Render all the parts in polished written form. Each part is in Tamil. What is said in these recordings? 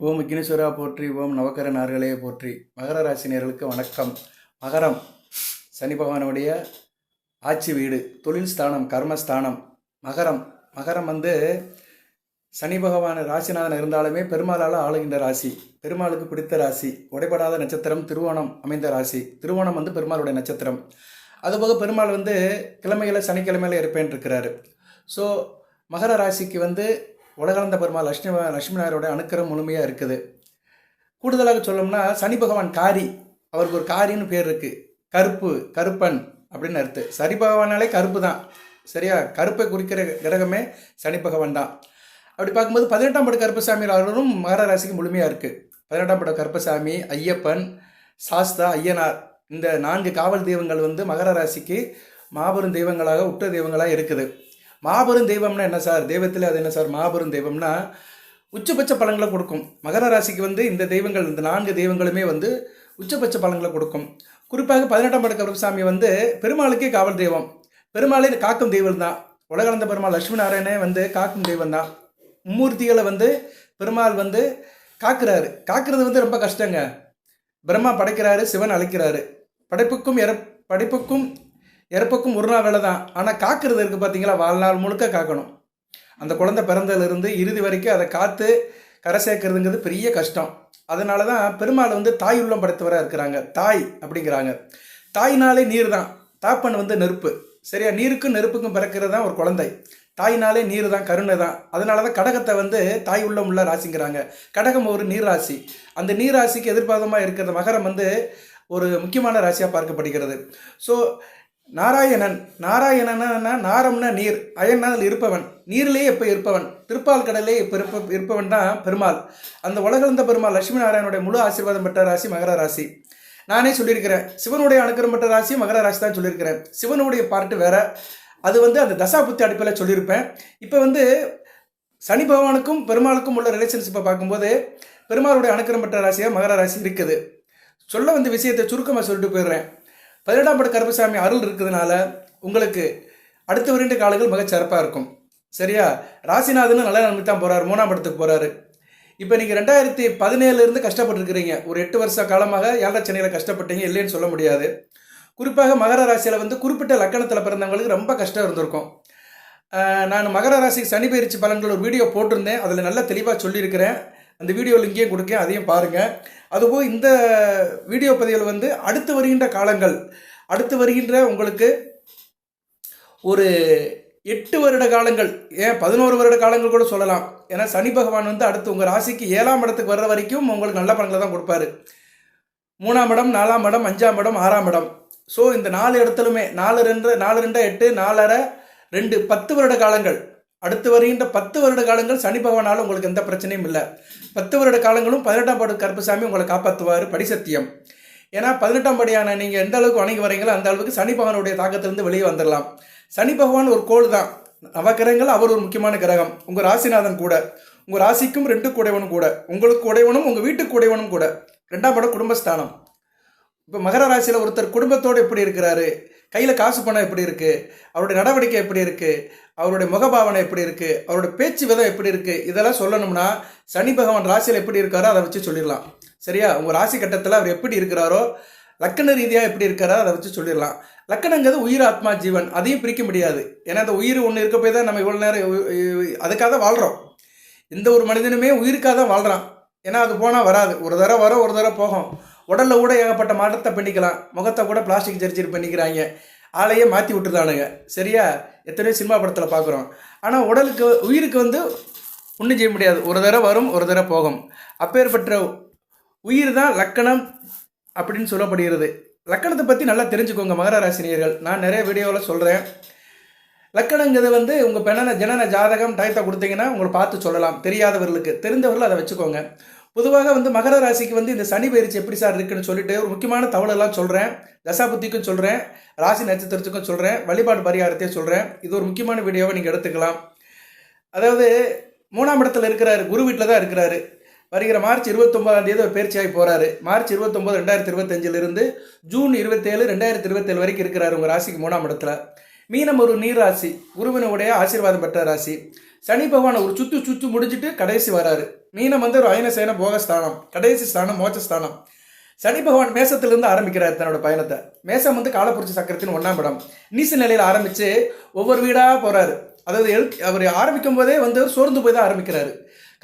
ஓம் விக்னேஸ்வரா போற்றி, ஓம் நவக்கர நார்களே போற்றி. மகர ராசினியர்களுக்கு வணக்கம். மகரம் சனி பகவானுடைய ஆட்சி வீடு, தொழில் ஸ்தானம், கர்மஸ்தானம். மகரம் மகரம் சனி பகவான் ராசிநாதன் இருந்தாலுமே பெருமாளால் ஆளுகின்ற ராசி, பெருமாளுக்கு பிடித்த ராசி. உடைபடாத நட்சத்திரம் திருவோணம் அமைந்த ராசி. திருவோணம் பெருமாளுடைய நட்சத்திரம். அதுபோக பெருமாள் கிழமையில் சனிக்கிழமையில் இருப்பேன் இருக்கிறாரு. ஸோ மகர ராசிக்கு உலகளந்த பெருமாள் லட்சுமி நாயரோட அனுக்கிரம் முழுமையாக இருக்குது. கூடுதலாக சொல்லணும்னா சனி பகவான் காரி, அவருக்கு ஒரு காரின்னு பேர் இருக்குது. கருப்பு, கருப்பன் அப்படின்னு அர்த்தம். சனி பகவானாலே கருப்பு தான், சரியா? கருப்பை குறிக்கிற கிரகமே சனி பகவான் தான். அப்படி பார்க்கும்போது 18ஆம் பட கருப்பசாமி அவர்களும் மகர ராசிக்கு முழுமையாக இருக்குது. 18ஆம் பட கருப்பசாமி, ஐயப்பன், சாஸ்தா, ஐயனார், இந்த 4 காவல் தெய்வங்கள் மகர ராசிக்கு மாபெரும் தெய்வங்களாக உற்ற தெய்வங்களாக இருக்குது. மாபெரும் தெய்வம்னா என்ன சார்? தெய்வத்தில் அது என்ன சார்? மாபெரும் தெய்வம்னா உச்சபட்ச பலன்களை கொடுக்கும். மகர ராசிக்கு இந்த தெய்வங்கள், இந்த 4 தெய்வங்களுமே உச்சபட்ச பலன்களை கொடுக்கும். குறிப்பாக 18ஆம் பட கருப்பசாமி பெருமாளுக்கே காவல் தெய்வம். பெருமாளே காக்கும் தெய்வம் தான். உலகளந்த பெருமாள் லட்சுமி நாராயணே காக்கும் தெய்வம் தான். மும்மூர்த்திகளை பெருமாள் காக்குறாரு. காக்கிறது ரொம்ப கஷ்டங்க. பிரம்மா படைக்கிறாரு, சிவன் அழைக்கிறாரு. படைப்புக்கும் இறப்புக்கும் ஒரு நாள் வேலை தான். ஆனால் காக்கிறது இருக்குது பார்த்தீங்களா, வாழ்நாள் முழுக்க காக்கணும். அந்த குழந்தை பிறந்ததுலேருந்து இறுதி வரைக்கும் அதை காத்து கரை சேர்க்கறதுங்கிறது பெரிய கஷ்டம். அதனால தான் பெருமாள் தாய் உள்ளம் படைத்தவராக இருக்கிறாங்க. தாய் அப்படிங்கிறாங்க. தாய்னாலே நீர் தான். தாப்பன் நெருப்பு, சரியா? நீருக்கும் நெருப்புக்கும் பிறக்கிறது தான் ஒரு குழந்தை. தாய்னாலே நீர் தான், கருணை தான். அதனால தான் கடகத்தை தாய் உள்ளம் உள்ள ராசிங்கிறாங்க. கடகம் ஒரு நீர் ராசி. அந்த நீர் ராசிக்கு எதிர்பார்த்தமாக இருக்கிற மகரம் ஒரு முக்கியமான ராசியாக பார்க்கப்படுகிறது. ஸோ நாராயணன்னா நாரம்னா நீர், அயன்னா அதில் இருப்பவன், நீரிலேயே எப்போ இருப்பவன், திருப்பால் கடலே இப்போ இருப்பவன் தான் பெருமாள். அந்த உலகளந்த பெருமாள் லட்சுமி நாராயணனுடைய முழு ஆசீர்வாதம் பெற்ற ராசி மகர ராசி. நானே சொல்லியிருக்கிறேன், சிவனுடைய அனுக்கிரம் பெற்ற ராசி மகர ராசி தான் சொல்லியிருக்கிறேன். சிவனுடைய பார்ட்டு வேற, அது அந்த தசாபுத்தி அடிப்பில் சொல்லியிருப்பேன். இப்போ சனி பகவானுக்கும் பெருமாளுக்கும் உள்ள ரிலேஷன்ஷிப்பை பார்க்கும்போது பெருமாளுடைய அனுக்கிரம் பெற்ற ராசியாக மகர ராசி இருக்குது. சொல்ல விஷயத்தை சுருக்கமாக சொல்லிட்டு போயிடுறேன். 18ஆம் பட கருப்பசாமி அருள் இருக்கிறதுனால உங்களுக்கு அடுத்த 2 காலங்கள் மிகச் சிறப்பாக இருக்கும், சரியா? ராசிநாதன் நல்ல நன்மை தான் போகிறார், 3ஆம் படத்துக்கு போகிறாரு. இப்போ நீங்கள் 2017 கஷ்டப்பட்டுருக்கிறீங்க. ஒரு 8 வருஷ காலமாக 7 சென்னையில் கஷ்டப்பட்டீங்க, இல்லைன்னு சொல்ல முடியாது. குறிப்பாக மகர ராசியில் குறிப்பிட்ட லக்கணத்தில் பிறந்தவங்களுக்கு ரொம்ப கஷ்டம் இருந்திருக்கும். நான் மகர ராசிக்கு சனி பயிற்சி பலன்கள் ஒரு வீடியோ போட்டிருந்தேன். அதில் நல்லா தெளிவாக சொல்லியிருக்கிறேன். அந்த வீடியோ லிங்கையும் கொடுக்கேன், அதையும் பாருங்கள். அதுபோல் இந்த வீடியோ பதிவில் அடுத்து வருகின்ற காலங்கள், அடுத்து வருகின்ற உங்களுக்கு ஒரு 8 வருட காலங்கள், ஏன் 11 வருட காலங்கள் கூட சொல்லலாம். ஏன்னா சனி பகவான் அடுத்து உங்கள் ராசிக்கு 7ஆம் இடத்துக்கு வர்ற வரைக்கும் உங்களுக்கு நல்ல பலன்களை தான் கொடுப்பாரு. 3ஆம் இடம், 4ஆம் இடம், 5ஆம் இடம், 6ஆம் இடம். ஸோ இந்த 4 இடத்துலுமே 4 2 8 4 2 10 வருட காலங்கள், அடுத்து வருகின்ற 10 வருட காலங்கள் சனி பகவானால் உங்களுக்கு எந்த பிரச்சனையும் இல்லை. 10 வருட காலங்களும் 18ஆம் பட கருப்பசாமி உங்களை காப்பாற்றுவார், படிசத்தியம். ஏன்னா 18ஆம் படியான நீங்கள் எந்த அளவுக்கு வணங்கி வரீங்களோ அந்த அளவுக்கு சனி பகவானுடைய தாக்கத்திலிருந்து வெளியே வந்துடலாம். சனி பகவான் ஒரு கோள் தான், நவக்கிரகங்கள் அவர் ஒரு முக்கியமான கிரகம். உங்கள் ராசிநாதன் கூட, உங்கள் ராசிக்கும் 2 உடையவனும் கூட, உங்களுக்கு உடையவனும் உங்கள் வீட்டுக்கு உடையவனும் கூட. 2ஆம் படம் குடும்பஸ்தானம். இப்போ மகர ராசியில் ஒருத்தர் குடும்பத்தோடு எப்படி இருக்கிறாரு, கையில் காசு பணம் எப்படி இருக்குது, அவருடைய நடவடிக்கை எப்படி இருக்குது, அவருடைய முகபாவனை எப்படி இருக்குது, அவருடைய பேச்சு விதம் எப்படி இருக்குது, இதெல்லாம் சொல்லணும்னா சனி பகவான் ராசியில் எப்படி இருக்காரோ அதை வச்சு சொல்லிடலாம், சரியா? உங்கள் ராசி கட்டத்தில் அவர் எப்படி இருக்கிறாரோ, லக்கண ரீதியாக எப்படி இருக்காரோ அதை வச்சு சொல்லிடலாம். லக்கணங்கிறது உயிர், ஆத்மா, ஜீவன், அதையும் பிரிக்க முடியாது. ஏன்னா அந்த உயிர் ஒன்று இருக்க போய் தான் நம்ம இவ்வளோ நேரம் அதுக்காக தான் வாழ்கிறோம். எந்த ஒரு மனிதனுமே உயிருக்காக தான் வாழ்கிறான். ஏன்னா அது போனால் வராது, ஒரு தடவை வரும், ஒரு தடவை போகும். உடலில் கூட ஏகப்பட்ட மாற்றத்தை பண்ணிக்கலாம். முகத்தை கூட பிளாஸ்டிக் சர்ஜரி பண்ணிக்கிறாங்க, ஆளையே மாற்றி விட்டுருதானுங்க, சரியா? எத்தனையோ சினிமா படத்தில் பார்க்குறோம். ஆனால் உடலுக்கு உயிருக்கு ஒன்றும் செய்ய முடியாது. ஒரு தடவை வரும், ஒரு தடவை போகும். அப்பேற்பட்ட உயிர் தான் லக்கணம் அப்படின்னு சொல்லப்படுகிறது. லக்கணத்தை பற்றி நல்லா தெரிஞ்சுக்கோங்க மகர ராசினியர்கள். நான் நிறைய வீடியோவில் சொல்கிறேன். லக்கணங்கிறது உங்கள் ஜனன ஜாதகம் டயத்தை கொடுத்தீங்கன்னா உங்களை பார்த்து சொல்லலாம். தெரியாதவர்களுக்கு, தெரிந்தவர்கள் அதை வச்சுக்கோங்க. பொதுவாக மகர ராசிக்கு இந்த சனி பயிற்சி எப்படி சார் இருக்குன்னு சொல்லிட்டு ஒரு முக்கியமான தகவலெல்லாம் சொல்கிறேன். தசாபுத்திக்கும் சொல்கிறேன், ராசி நட்சத்திரத்துக்கும் சொல்கிறேன், வழிபாடு பரிகாரத்தையும் சொல்கிறேன். இது ஒரு முக்கியமான வீடியோவை நீங்கள் எடுத்துக்கலாம். அதாவது 3ஆம் இடத்துல இருக்கிறாரு, குரு வீட்டில் தான் இருக்கிறாரு. வருகிற மார்ச் 29ஆம் தேதி ஒரு பயிற்சியாகி போகிறாரு. மார்ச் 29 2025 ஜூன் 27 2027 வரைக்கும் இருக்கிறாரு உங்கள் ராசிக்கு 3ஆம் இடத்துல. மீனம் ஒரு நீர் ராசி, குருவினுடைய ஆசீர்வாதம் பெற்ற ராசி. சனி பகவான் ஒரு சுற்று முடிச்சுட்டு கடைசி வராரு. மீனம் வந்து ஒரு அயனசேன போகஸ்தானம், கடைசி ஸ்தானம், மோட்சஸ்தானம். சனி பகவான் மேசத்திலிருந்து ஆரம்பிக்கிறார் தன்னோட பயணத்தை. மேசம் வந்து காலப்புருஷ சக்கரத்தின் 1ஆம் இடம். நீச நிலையில் ஆரம்பித்து ஒவ்வொரு வீடாக போகிறாரு. அதாவது அவர் ஆரம்பிக்கும் போதே வந்து சோர்ந்து போய் தான் ஆரம்பிக்கிறாரு.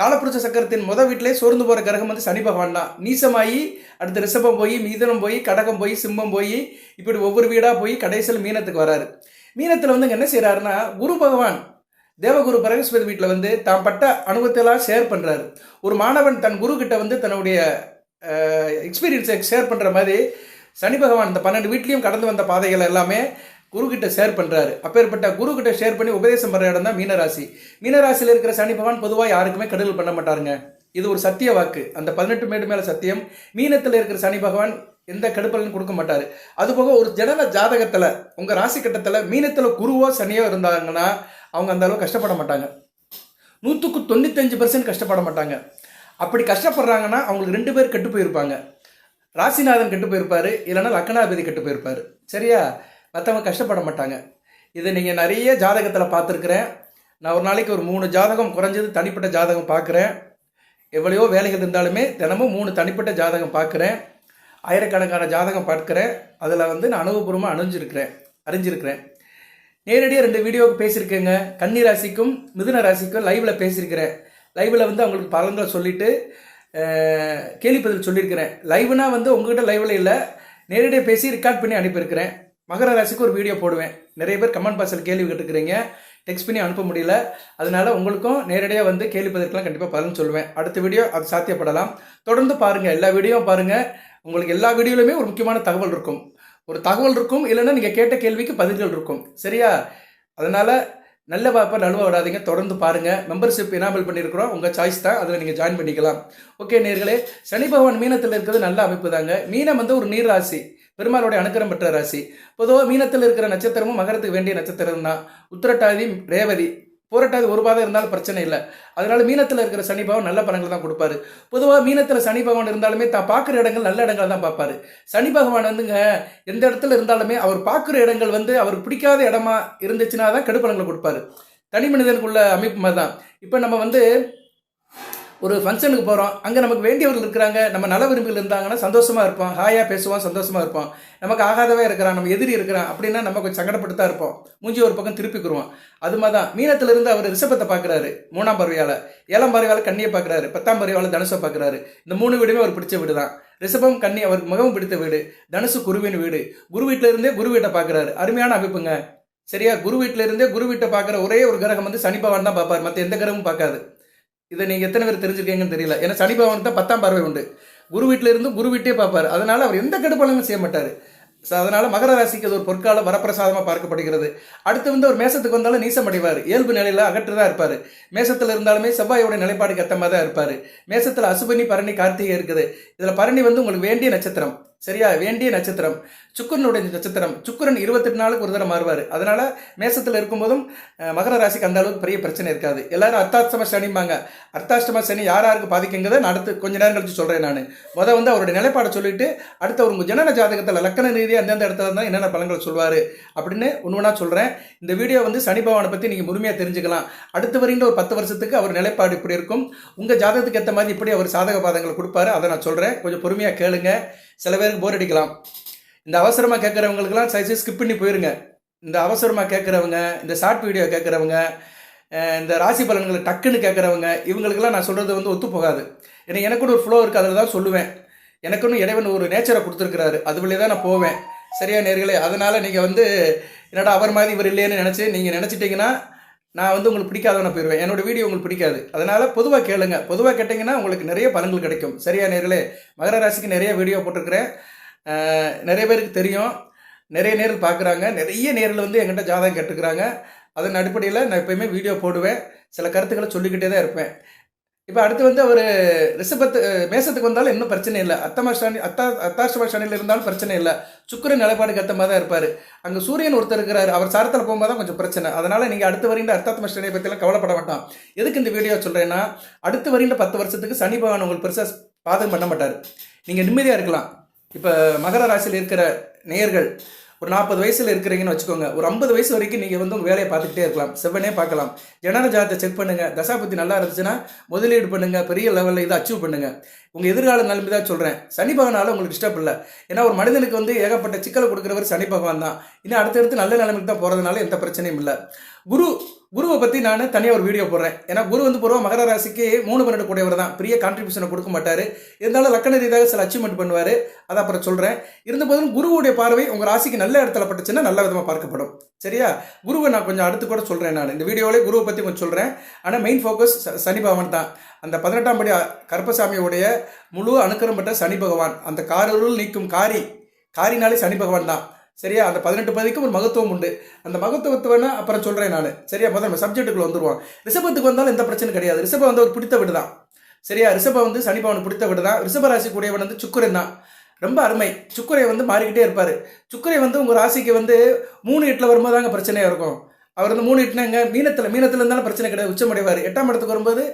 காலப்புருஷ சக்கரத்தின் வீட்டிலே சோர்ந்து போகிற கிரகம் வந்து சனி பகவான் தான். நீசமாகி அடுத்து ரிஷபம் போய், மிதுனம் போய், கடகம் போய், சிம்மம் போய், இப்படி ஒவ்வொரு வீடாக போய் கடைசியில் மீனத்துக்கு வராரு. மீனத்தில் வந்து என்ன செய்கிறாருன்னா, குரு பகவான் தேவகுரு பரமேஸ்வரி வீட்டில் வந்து தான் பட்ட அனுபவத்தெல்லாம் ஷேர் பண்ணுறாரு. ஒரு மாணவன் தன் குரு கிட்ட வந்து தன்னுடைய எக்ஸ்பீரியன்ஸை ஷேர் பண்ணுற மாதிரி சனி பகவான் இந்த 12 வீட்லேயும் கடந்து வந்த பாதைகள் எல்லாமே குரு கிட்ட ஷேர் பண்ணுறாரு. அப்பேற்பட்ட குரு கிட்ட ஷேர் பண்ணி உபதேசம் பண்ணுற இடம் தான் மீனராசி. மீனராசியில் இருக்கிற சனி பகவான் பொதுவாக யாருக்குமே கெடுதல் பண்ண மாட்டாருங்க. இது ஒரு சத்திய வாக்கு. அந்த 18 மேடு மேலே சத்தியம். மீனத்தில் இருக்கிற சனி பகவான் எந்த கெடுப்பலனும் கொடுக்க மாட்டார். அதுபோக ஒரு ஜனன ஜாதகத்தில் உங்கள் ராசி கட்டத்தில் மீனத்தில் குருவோ சனியோ இருந்தாங்கன்னா அவங்க அந்த அளவு கஷ்டப்பட மாட்டாங்க. 100க்கு 95% கஷ்டப்பட மாட்டாங்க. அப்படி கஷ்டப்படுறாங்கன்னா அவங்களுக்கு 2 பேர் கெட்டு போயிருப்பாங்க. ராசிநாதன் கெட்டு போயிருப்பார், இல்லைன்னா லக்னாதிபதி கெட்டு போயிருப்பார். சரியா? மற்றவங்க கஷ்டப்பட மாட்டாங்க. இதை நீங்கள் நிறைய ஜாதகத்தில் பார்த்துருக்குறேன். நான் ஒரு நாளைக்கு ஒரு 3 ஜாதகம் குறைஞ்சது தனிப்பட்ட ஜாதகம் பார்க்குறேன். எவ்வளையோ வேலைகள் இருந்தாலுமே தினமும் 3 தனிப்பட்ட ஜாதகம் பார்க்குறேன். ஆயிரக்கணக்கான ஜாதகம் பார்க்குறேன். அதில் வந்து நான் அனுபவபூர்வமாக அறிஞ்சிருக்கிறேன். நேரடியாக 2 வீடியோவுக்கு பேசியிருக்கேங்க. கன்னி ராசிக்கும் மிதுன ராசிக்கும் லைவில் பேசியிருக்கிறேன். லைவில் வந்து அவங்களுக்கு பலன்களை சொல்லிவிட்டு கேள்வி பதில் சொல்லியிருக்கிறேன். லைவ்னா வந்து உங்கள்கிட்ட லைவில் இல்லை, நேரடியாக பேசி ரெக்கார்ட் பண்ணி அனுப்பியிருக்கிறேன். மகர ராசிக்கு ஒரு வீடியோ போடுவேன். நிறைய பேர் கமெண்ட் பாக்ஸில் கேள்வி கேட்டுக்கிறீங்க, டெக்ஸ்ட் பண்ணி அனுப்ப முடியல. அதனால உங்களுக்கும் நேரடியாக வந்து கேள்வி பதிலுக்கெல்லாம் கண்டிப்பாக பலன் சொல்லுவேன். அடுத்த வீடியோ அது சாத்தியப்படலாம். தொடர்ந்து பாருங்கள், எல்லா வீடியோவும் பாருங்கள். உங்களுக்கு எல்லா வீடியோலையுமே ஒரு முக்கியமான தகவல் இருக்கும். இல்லைன்னா நீங்கள் கேட்ட கேள்விக்கு பதில்கள் இருக்கும். சரியா? அதனால் நல்ல வாய்ப்பை நழுவ விடாதீங்க. தொடர்ந்து பாருங்கள். மெம்பர்ஷிப் எனேபிள் பண்ணியிருக்கிறோம், உங்கள் சாய்ஸ் தான். அதில் நீங்கள் ஜாயின் பண்ணிக்கலாம். ஓகே நேர்களே, சனி பகவான் மீனத்தில் இருக்கிறது நல்ல அமைப்பு தாங்க. மீனம் வந்து ஒரு நீர் ராசி, பெருமாளுடைய அனுக்கிரம் பெற்ற ராசி. பொதுவாக மீனத்தில் இருக்கிற நட்சத்திரமும் மகரத்துக்கு வேண்டிய நட்சத்திரம் தான். உத்திரட்டாதி, ரேவதி, புரட்டாதி ஒரு பாதம் இருந்தாலும் பிரச்சனை இல்லை. அதனால மீனத்தில் இருக்கிற சனி பகவான் நல்ல பலன்கள் தான் கொடுப்பாரு. பொதுவாக மீனத்தில் சனி பகவான் இருந்தாலுமே தான் பார்க்குற இடங்கள் நல்ல இடங்கள் தான் பார்ப்பாரு. சனி பகவான் வந்துங்க எந்த இடத்துல இருந்தாலுமே அவர் பார்க்குற இடங்கள் வந்து அவருக்கு பிடிக்காத இடமா இருந்துச்சுன்னா தான் கெடுப்பலன்களை கொடுப்பாரு. தனி மனிதனுக்குள்ள அமைப்பு மாதிரி தான். இப்போ நம்ம வந்து ஒரு ஃபங்க்ஷனுக்கு போகிறோம், அங்கே நமக்கு வேண்டியவர்கள் இருக்கிறாங்க, நம்ம நல விரும்பிகள் இருந்தாங்கன்னா சந்தோஷமாக இருப்போம், ஹாயாக பேசுவோம், சந்தோஷமாக இருப்போம். நமக்கு ஆகாதவே இருக்கிறான், நம்ம எதிரி இருக்கிறான் அப்படின்னா நம்ம கொஞ்சம் சங்கடப்பட்டு தான் இருப்போம், மூஞ்சி ஒரு பக்கம் திருப்பிக்குருவோம். அது மாதிரி தான் மீனத்திலிருந்து அவர் ரிஷபத்தை பார்க்குறாரு 3ஆம் பார்வையால், 7ஆம் பார்வையால் கன்னியை பார்க்குறாரு, 10ஆம் பார்வையால் தனுசை பார்க்குறாரு. இந்த 3 வீடுமே அவர் பிடிச்ச வீடு தான். ரிஷபம் கன்னி அவருக்கு மிகவும் பிடித்த வீடு, தனுசு குருவின் வீடு. குரு வீட்டிலிருந்தே குரு வீட்டை பார்க்குறாரு. அருமையான அமைப்புங்க. சரியா? குரு வீட்டிலிருந்தே குரு வீட்டை பார்க்குற ஒரே ஒரு கிரகம் வந்து சனி பகவான் தான் பார்ப்பார், மற்ற எந்த கிரகமும் பார்க்காது. இதை நீங்கள் எத்தனை பேர் தெரிஞ்சுருக்கீங்கன்னு தெரியல. ஏன்னா சனி பகவானுக்கு தான் 10ஆம் பார்வை உண்டு. குரு வீட்டில் இருந்து குரு வீட்டே பார்ப்பார். அதனால் அவர் எந்த கெடுப்பலனும் செய்ய மாட்டார். அதனால் மகர ராசிக்கு அது ஒரு பொற்கால வரப்பிரசாதமாக பார்க்கப்படுகிறது. அடுத்து வந்து ஒரு மேசத்துக்கு வந்தாலும் நீசம் அடைவார், இயல்பு நிலையில் அகற்று தான் இருப்பார். மேசத்தில் இருந்தாலுமே செவ்வாயோட நிலைப்பாடுக்கு ஏற்ற மாதிரி தான் இருப்பார். மேசத்தில் அசுபனி, பரணி, கார்த்திகை இருக்குது. இதில் பரணி வந்து உங்களுக்கு வேண்டிய நட்சத்திரம். சரியா? வேண்டிய நட்சத்திரம் சுக்கிரனுடைய நட்சத்திரம். சுக்கிரன் 28 நாளுக்கு ஒரு தடவை மாறுவார். அதனால் மேசத்தில் இருக்கும்போதும் மகர ராசிக்கு அந்த அளவுக்கு பெரிய பிரச்சனை இருக்காது. எல்லாரும் அர்த்தாஷ்டம சனிம்பாங்க. அர்த்தாஷ்டம சனி யாருக்கு பாதிக்குங்கிறத நான் அடுத்து கொஞ்ச நேரம் கழிச்சு சொல்கிறேன். நான் வந்து அவருடைய நிலைப்பாடை சொல்லிட்டு அடுத்து அவர் உங்கள் ஜனன ஜாதகத்தில் லக்கண ரீதியாக அந்தந்த இடத்துல இருந்தால் என்னென்ன பலன்கள் சொல்வார் அப்படின்னு ஒன்று சொல்கிறேன். இந்த வீடியோ வந்து சனி பகவானை பற்றி நீங்கள் முழுமையாக தெரிஞ்சுக்கலாம். அடுத்து வருகின்ற ஒரு 10 வருஷத்துக்கு அவர் நிலைப்பாடு இப்படி இருக்கும், உங்கள் ஜாதகத்துக்கு ஏற்ற மாதிரி இப்படி அவர் சாதக பாதங்களை கொடுப்பாரு. அதை நான் சொல்கிறேன், கொஞ்சம் பொறுமையாக கேளுங்க. சில பேருக்கு போர் அடிக்கலாம். இந்த அவசரமாக கேட்குறவங்களுக்கெல்லாம் சைஸை ஸ்கிப் பண்ணி போயிருங்க. இந்த அவசரமாக கேட்குறவங்க, இந்த ஷார்ட் வீடியோ கேட்குறவங்க, இந்த ராசி பலன்களை டக்குன்னு கேட்குறவங்க, இவங்களுக்கெல்லாம் நான் சொல்கிறது வந்து ஒத்து போகாது. ஏன்னா எனக்குன்னு ஒரு ஃப்ளோ இருக்குது, அதில் தான் சொல்லுவேன். எனக்குன்னு இறைவன் ஒரு நேச்சரை கொடுத்துருக்கிறாரு, அது வழியே தான் நான் போவேன். சரியா நேர்களே? அதனால் நீங்கள் வந்து என்னடா அவர் மாதிரி இவர் இல்லைன்னு நீங்கள் நினச்சிட்டிங்கன்னா நான் வந்து உங்களுக்கு பிடிக்காதவன போயிடுவேன். என்னோடய வீடியோ உங்களுக்கு பிடிக்காது. அதனால் பொதுவாக கேளுங்க. பொதுவாக கேட்டிங்கன்னா உங்களுக்கு நிறைய பலன்கள் கிடைக்கும். சரியா நேர்களே? மகர ராசிக்கு நிறைய வீடியோ போட்டிருக்கிறேன். நிறைய பேருக்கு தெரியும், நிறைய நேரில் பார்க்குறாங்க. நிறைய நேரில் வந்து என்கிட்ட ஜாதகம் கேட்டுக்கிறாங்க. அதன் அடிப்படையில் நான் எப்போயுமே வீடியோ போடுவேன், சில கருத்துக்களை சொல்லிக்கிட்டே தான் இருப்பேன். இப்போ அடுத்து வந்து அவர் மேசத்துக்கு வந்தாலும் இன்னும் பிரச்சனை இல்லை. அர்த்தாஷ்டம சனியில் இருந்தாலும் பிரச்சனை இல்லை. சுக்கிரன் நிலைப்பாடுக்கு ஏற்ற மாதிரி தான் இருப்பார். அங்கே சூரியன் ஒருத்தர் இருக்கிறார், அவர் சாரத்தில் போகும்போது தான் கொஞ்சம் பிரச்சனை. அதனால் நீங்கள் அடுத்து வருகின்ற அர்த்தாஷ்டம சனியை பற்றிலாம் கவலைப்பட வேண்டாம். எதுக்கு இந்த வீடியோ சொல்கிறேன்னா, அடுத்து வருகின்ற 10 வருஷத்துக்கு சனி பகவான் உங்களுக்கு பெருசாக பாதகம் பண்ண மாட்டார். நீங்கள் நிம்மதியாக இருக்கலாம். இப்போ மகர ராசியில் இருக்கிற நேயர்கள் ஒரு 40 வயசில் இருக்கிறீங்கன்னு வச்சுக்கோங்க, ஒரு 50 வயசு வரைக்கும் நீங்கள் வந்து உங்கள் வேலையை பார்த்துக்கிட்டே இருக்கலாம், செவ்வனே பார்க்கலாம். ஜனன ஜாதத்தை செக் பண்ணுங்கள், தசாபத்தி நல்லா இருந்துச்சுன்னா முதலீடு பண்ணுங்கள், பெரிய லெவலில் இதை அச்சீவ் பண்ணுங்கள். உங்கள் எதிர்கால நலம்பி தான் சொல்கிறேன். சனி பகவானால உங்களுக்கு டிஸ்டர்ப் இல்லை. ஏன்னா ஒரு மனிதனுக்கு வந்து ஏகப்பட்ட சிக்கலை கொடுக்குறவர் சனி பகவான் தான். இன்னும் அடுத்தடுத்து நல்ல நிலைமைக்கு தான் போகிறதுனால எந்த பிரச்சனையும் இல்லை. குருவை பற்றி நான் தனியாக ஒரு வீடியோ போடுறேன். ஏன்னா குரு வந்து பொதுவாக மகர ராசிக்கு 3 கூடியவர் தான், பெரிய கான்ட்ரிபியூஷனை கொடுக்க மாட்டார். இருந்தாலும் லக்கண ரீதியாக சில அச்சீவ்மெண்ட் பண்ணுவார், அதை அப்புறம் சொல்கிறேன். இருந்தபோதும் குருவுடைய பார்வை உங்கள் ராசிக்கு நல்ல இடத்துல பட்டுச்சுன்னா நல்ல விதமாக பார்க்கப்படும். சரியா? குருவை நான் கொஞ்சம் அடுத்து கூட சொல்கிறேன். நான் இந்த வீடியோவிலே குருவை பற்றி கொஞ்சம் சொல்கிறேன். ஆனால் மெயின் ஃபோக்கஸ் சனி பகவான் தான். அந்த 18ஆம் படி கருப்பசாமியுடைய முழு அனுக்கிரம் பெற்ற சனி பகவான். அந்த காரருள் நீக்கும் காரினாலே சனி பகவான் தான். சரியா? அந்த 18 பதிக்கும் ஒரு மகத்துவம் உண்டு. அந்த மகத்துவத்தை வேணா அப்புறம் சொல்கிறேன் நான். சரியா? முதல்ல நம்ம சப்ஜெக்ட்டுக்குள்ள வந்துடுவோம். ரிஷபத்துக்கு வந்தாலும் எந்த பிரச்சனை கிடையாது. ரிஷபம் வந்து ஒரு பிடித்த வீடு தான். சரியா? ரிஷபம் வந்து சனி பகவான் பிடித்த வீடு தான். ரிஷப ராசி கூடியவன் வந்து சுக்கிரன் தான். ரொம்ப அருமை. சுக்கிரை வந்து மாறிக்கிட்டே இருப்பார். சுக்கிரை வந்து உங்கள் ராசிக்கு வந்து 3 8 வரும்போது தாங்க பிரச்சனையாக இருக்கும். அவர் வந்து 3 8ங்க மீனத்தில் இருந்தாலும் பிரச்சனை கிடையாது, உச்சமடைவார். 8ஆம் இடத்துக்கு வரும்போது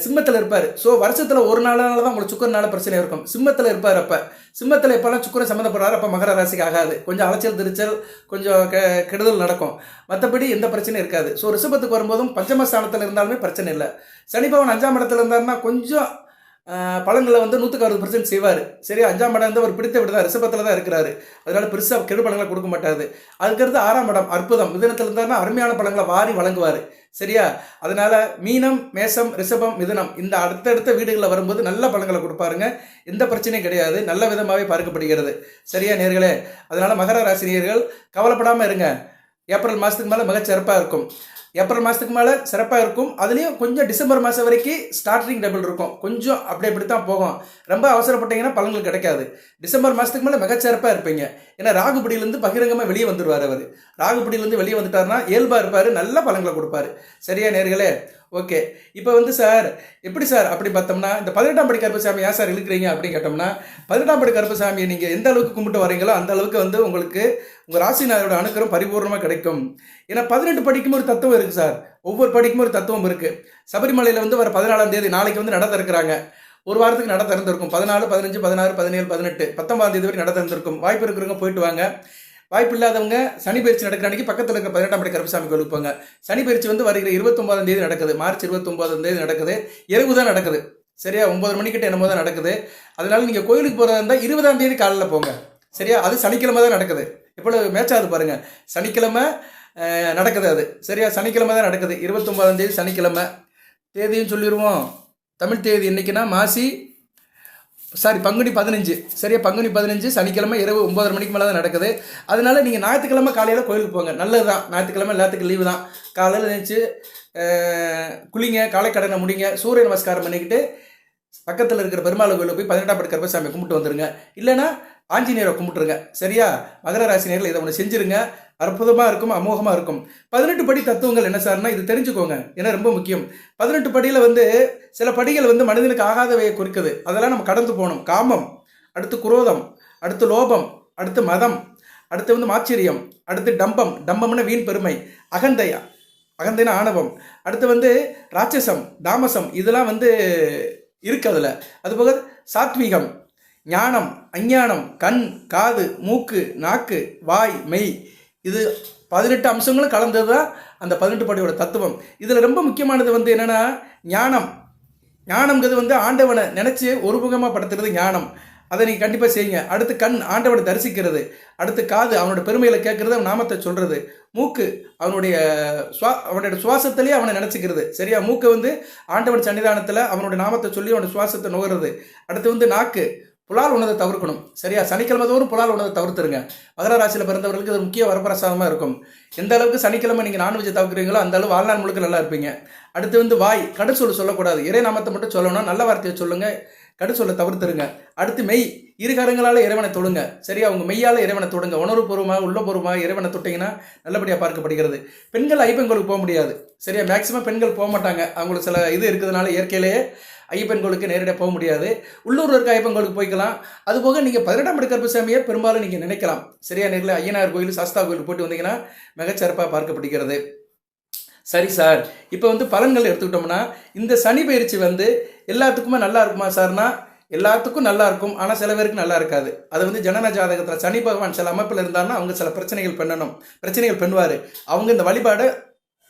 சிம்மத்தில் இருப்பார். ஸோ வருஷத்தில் ஒரு நாளால தான் உங்களுக்கு சுக்கரனால பிரச்சனை இருக்கும். சிம்மத்தில் இருப்பார். அப்போ சிம்மத்தில் எப்போல்லாம் சுக்கரன் சம்மந்தப்படுறாரு அப்போ மகர ராசிக்கு ஆகாது. கொஞ்சம் அலைச்சல் திருச்சல், கொஞ்சம் கெடுதல் நடக்கும். மற்றபடி எந்த பிரச்சனையும் இருக்காது. ஸோ ரிஷபத்துக்கு வரும்போதும் பஞ்சமஸ்தானத்தில் இருந்தாலுமே பிரச்சனை இல்லை. சனி பகவான் 5ஆம் இடத்துல இருந்தாருன்னா கொஞ்சம் பலன்களை வந்து 160% செய்வார். சரி, 5ஆம் இடம் வந்து அவர் பிடித்த விட தான், ரிஷபத்தில் தான் இருக்கிறாரு. அதனால பெருசாக கெடு பலன்களை கொடுக்க மாட்டாரு. அதுக்கடுத்து 6ஆம் இடம் அற்புதம், மிதுனத்தில் இருந்தாருன்னா அருமையான பலன்களை வாரி வழங்குவார். சரியா? அதனால மீனம், மேசம், ரிஷபம், மிதுனம் இந்த அடுத்தடுத்த வீடுகளில் வரும்போது நல்ல பலன்களை கொடுப்பாருங்க. எந்த பிரச்சனையும் கிடையாது, நல்ல விதமாகவே பார்க்கப்படுகிறது. சரியா நேர்களே? அதனால மகர ராசி நேயர்கள் கவலைப்படாமல் இருங்க. ஏப்ரல் மாதத்துக்கு மேலே மிகச்சிறப்பாக இருக்கும். ஏப்ரல் மாதத்துக்கு மேலே சிறப்பாக இருக்கும். அதுலேயும் கொஞ்சம் டிசம்பர் மாதம் வரைக்கும் ஸ்டார்டிங் டபுள் இருக்கும். கொஞ்சம் அப்படி தான் போகும். ரொம்ப அவசரப்பட்டீங்கன்னா பலன்கள் கிடைக்காது. டிசம்பர் மாதத்துக்கு மேலே மிகச்சிறப்பாக இருப்பீங்க. ஏன்னா ராகுபடியிலேருந்து பகிரங்கமாக வெளியே வந்துடுவார். அவர் ராகுபடியிலேருந்து வெளியே வந்துட்டார்னா இயல்பாக இருப்பார், நல்ல பலன்களை கொடுப்பாரு. சரியா நேர்களே? ஓகே. இப்போ வந்து சார் எப்படி சார் அப்படி பார்த்தோம்னா இந்த 18ஆம் படி கருப்பசாமி ஏன் சார் இழுக்கிறீங்க அப்படின்னு கேட்டோம்னா, 18ஆம் படி கருப்பசாமியை நீங்கள் எந்த அளவுக்கு கும்பிட்டு வரீங்களோ அந்த அளவுக்கு வந்து உங்களுக்கு உங்கள் ராசிநாதரோட அனுக்கிரம் பரிபூர்ணமாக கிடைக்கும். ஏன்னா 18 படிக்கும் ஒரு தத்துவம் இருக்குது சார். ஒவ்வொரு படிக்கும் ஒரு தத்துவம் இருக்குது. சபரிமலையில் வந்து வர 14ஆம் தேதி நாளைக்கு வந்து நட திறக்கிறாங்க. ஒரு வாரத்துக்கு நட திறந்திருக்கும். 14, 15, 16, 17, 18, 19ஆம் தேதி வரை நட திறந்திருக்கும். வாய்ப்பு இருக்கிறவங்க போயிட்டு வாங்க. வாய்ப்பு இல்லாதவங்க சனி பயிற்சி நடக்கிற அன்றைக்கி பக்கத்தில் இருக்கிற 18ஆம் படி கருப்பசாமி கோயிலுக்கு போங்க. சனி பயிற்சி வந்து வருகிற 29ஆம் தேதி நடக்குது. மார்ச் 29ஆம் தேதி நடக்குது. இரவு தான் நடக்குது. சரியா? 9 மணிக்கிட்ட என்னமோ தான் நடக்குது. அதனால நீங்கள் கோயிலுக்கு போகிறதா இருந்தால் 20ஆம் தேதி காலையில் போங்க. சரியா? அது சனிக்கிழமை தான் நடக்குது. இப்போ மேட்சாவது பாருங்கள். சனிக்கிழமை நடக்குது அது. சரியா? சனிக்கிழமை தான் நடக்குது. 29ஆம் தேதி சனிக்கிழமை. தேதியும் சொல்லிடுவோம். தமிழ் தேதி என்னைக்குன்னா பங்குனி 15. சரியா? பங்குனி 15 சனிக்கிழமை இரவு 9:30 மணிக்கு மேலே தான் நடக்குது. அதனால நீங்கள் ஞாயிற்றுக்கிழமை காலையில் கோயிலுக்கு போங்க. நல்லது தான். ஞாயிற்றுக்கிழமை எல்லாத்துக்கும் லீவு தான். காலையில் நினச்சி குளிங்க, காலை கடனை முடிங்க, சூரிய நமஸ்காரம் பண்ணிக்கிட்டு பக்கத்தில் இருக்கிற பெருமாள் கோயிலுக்கு போய் 18ஆம் படி கருப்பசாமி கும்பிட்டு வந்துருங்க. இல்லைன்னா ஆஞ்சநேயரை கும்பிட்டுருங்க. சரியா? மகர ராசி நேயர்கள் இதை ஒன்று செஞ்சுருங்க. அற்புதமாக இருக்கும், அமோகமாக இருக்கும். 18 படி தத்துவங்கள் என்ன சார்னா இது தெரிஞ்சுக்கோங்க. ஏன்னா ரொம்ப முக்கியம். 18 படியில் வந்து சில படிகள் வந்து மனிதனுக்கு ஆகாதவையை குறிக்குது. அதெல்லாம் நம்ம கடந்து போகணும். காமம், அடுத்து குரோதம், அடுத்து லோபம், அடுத்து மதம், அடுத்து வந்து மாச்சரியம், அடுத்து டம்பம்னா வீண் பெருமை, அகந்தைனா ஆணவம், அடுத்து வந்து ராட்சசம், தாமசம், இதெல்லாம் வந்து இருக்கு அதில். அதுபோக சாத்வீகம், ஞானம், அஞ்ஞானம், கண், காது, மூக்கு, நாக்கு, வாய், மெய், இது 18 அம்சங்களும் கலந்தது தான் அந்த 18 படியோட தத்துவம். இதில் ரொம்ப முக்கியமானது வந்து என்னென்னா ஞானம்ங்கிறது வந்து ஆண்டவனை நினச்சி ஒருமுகமாக படுத்துறது ஞானம். அதை நீங்கள் கண்டிப்பாக செய்யுங்க. அடுத்து கண், ஆண்டவனை தரிசிக்கிறது. அடுத்து காது, அவனோட பெருமைகளை கேட்குறது, அவன் நாமத்தை சொல்கிறது. மூக்கு, அவனுடைய சுவாசத்திலேயே அவனை நினச்சிக்கிறது. சரியா? மூக்கு வந்து ஆண்டவன் சன்னிதானத்தில் அவனுடைய நாமத்தை சொல்லி அவனோட சுவாசத்தை நுகர்றது. அடுத்து வந்து நாக்கு, புலால் உணவை தவிர்க்கணும். சரியா? சனிக்கிழமை தோறும் புலால் உணவை தவிர்த்துருங்க. மகர ராசியில் பிறந்தவர்களுக்கு இது முக்கிய வரப்பிரசாதமாக இருக்கும். எந்த அளவுக்கு சனிக்கிழமை நீங்கள் நான்வெஜ்ஜை தவிர்க்கிறீங்களோ அந்த அளவு வாழ்நாள் முழுக்க நல்லா இருப்பீங்க. அடுத்து வந்து வாய், கடுசொல் சொல்லக்கூடாது. இறை நாமத்தை மட்டும் சொல்லணும். நல்ல வார்த்தையை சொல்லுங்கள். கடுசொல்லை தவிர்த்துருங்க. அடுத்து மெய், இருகரங்களால் இறைவனை தொடுங்க. சரியா? உங்கள் மெய்யால் இறைவனை தொடுங்க. உணர்வுபூர்வமாக உள்ளபூர்வமாக இறைவனை தொட்டிங்கன்னா நல்லபடியாக பார்க்கப்படுகிறது. பெண்கள் ஐப்பெண்களுக்கு போக முடியாது. சரியா? மேக்சிமம் பெண்கள் போக மாட்டாங்க. அவங்களுக்கு சில இது இருக்கிறதுனால இயற்கையிலேயே ஐயப்பன்களுக்கு நேரடியாக போக முடியாது. உள்ளூரில் இருக்க ஐயப்பன்களுக்கு போய்க்கலாம். அதுபோக நீங்கள் 18ஆம் படி கருப்பசாமியை பெரும்பாலும் நீங்கள் நினைக்கலாம். சரியா நேரில் ஐயனார் கோயில், சாஸ்தா கோயிலுக்கு போய்ட்டு வந்தீங்கன்னா மிகச்சிறப்பாக பார்க்கப்படுகிறது. சரி சார், இப்போ வந்து பலன்கள் எடுத்துக்கிட்டோம்னா இந்த சனி பயிற்சி வந்து எல்லாத்துக்குமே நல்லா இருக்குமா சார்னா எல்லாத்துக்கும் நல்லா இருக்கும், ஆனால் சில பேருக்கு நல்லா இருக்காது. அது வந்து ஜனன ஜாதகத்தில் சனி பகவான் சில அமைப்பில் இருந்தாருன்னா அவங்க சில பிரச்சனைகள் பண்ணுவார். அவங்க இந்த வழிபாடை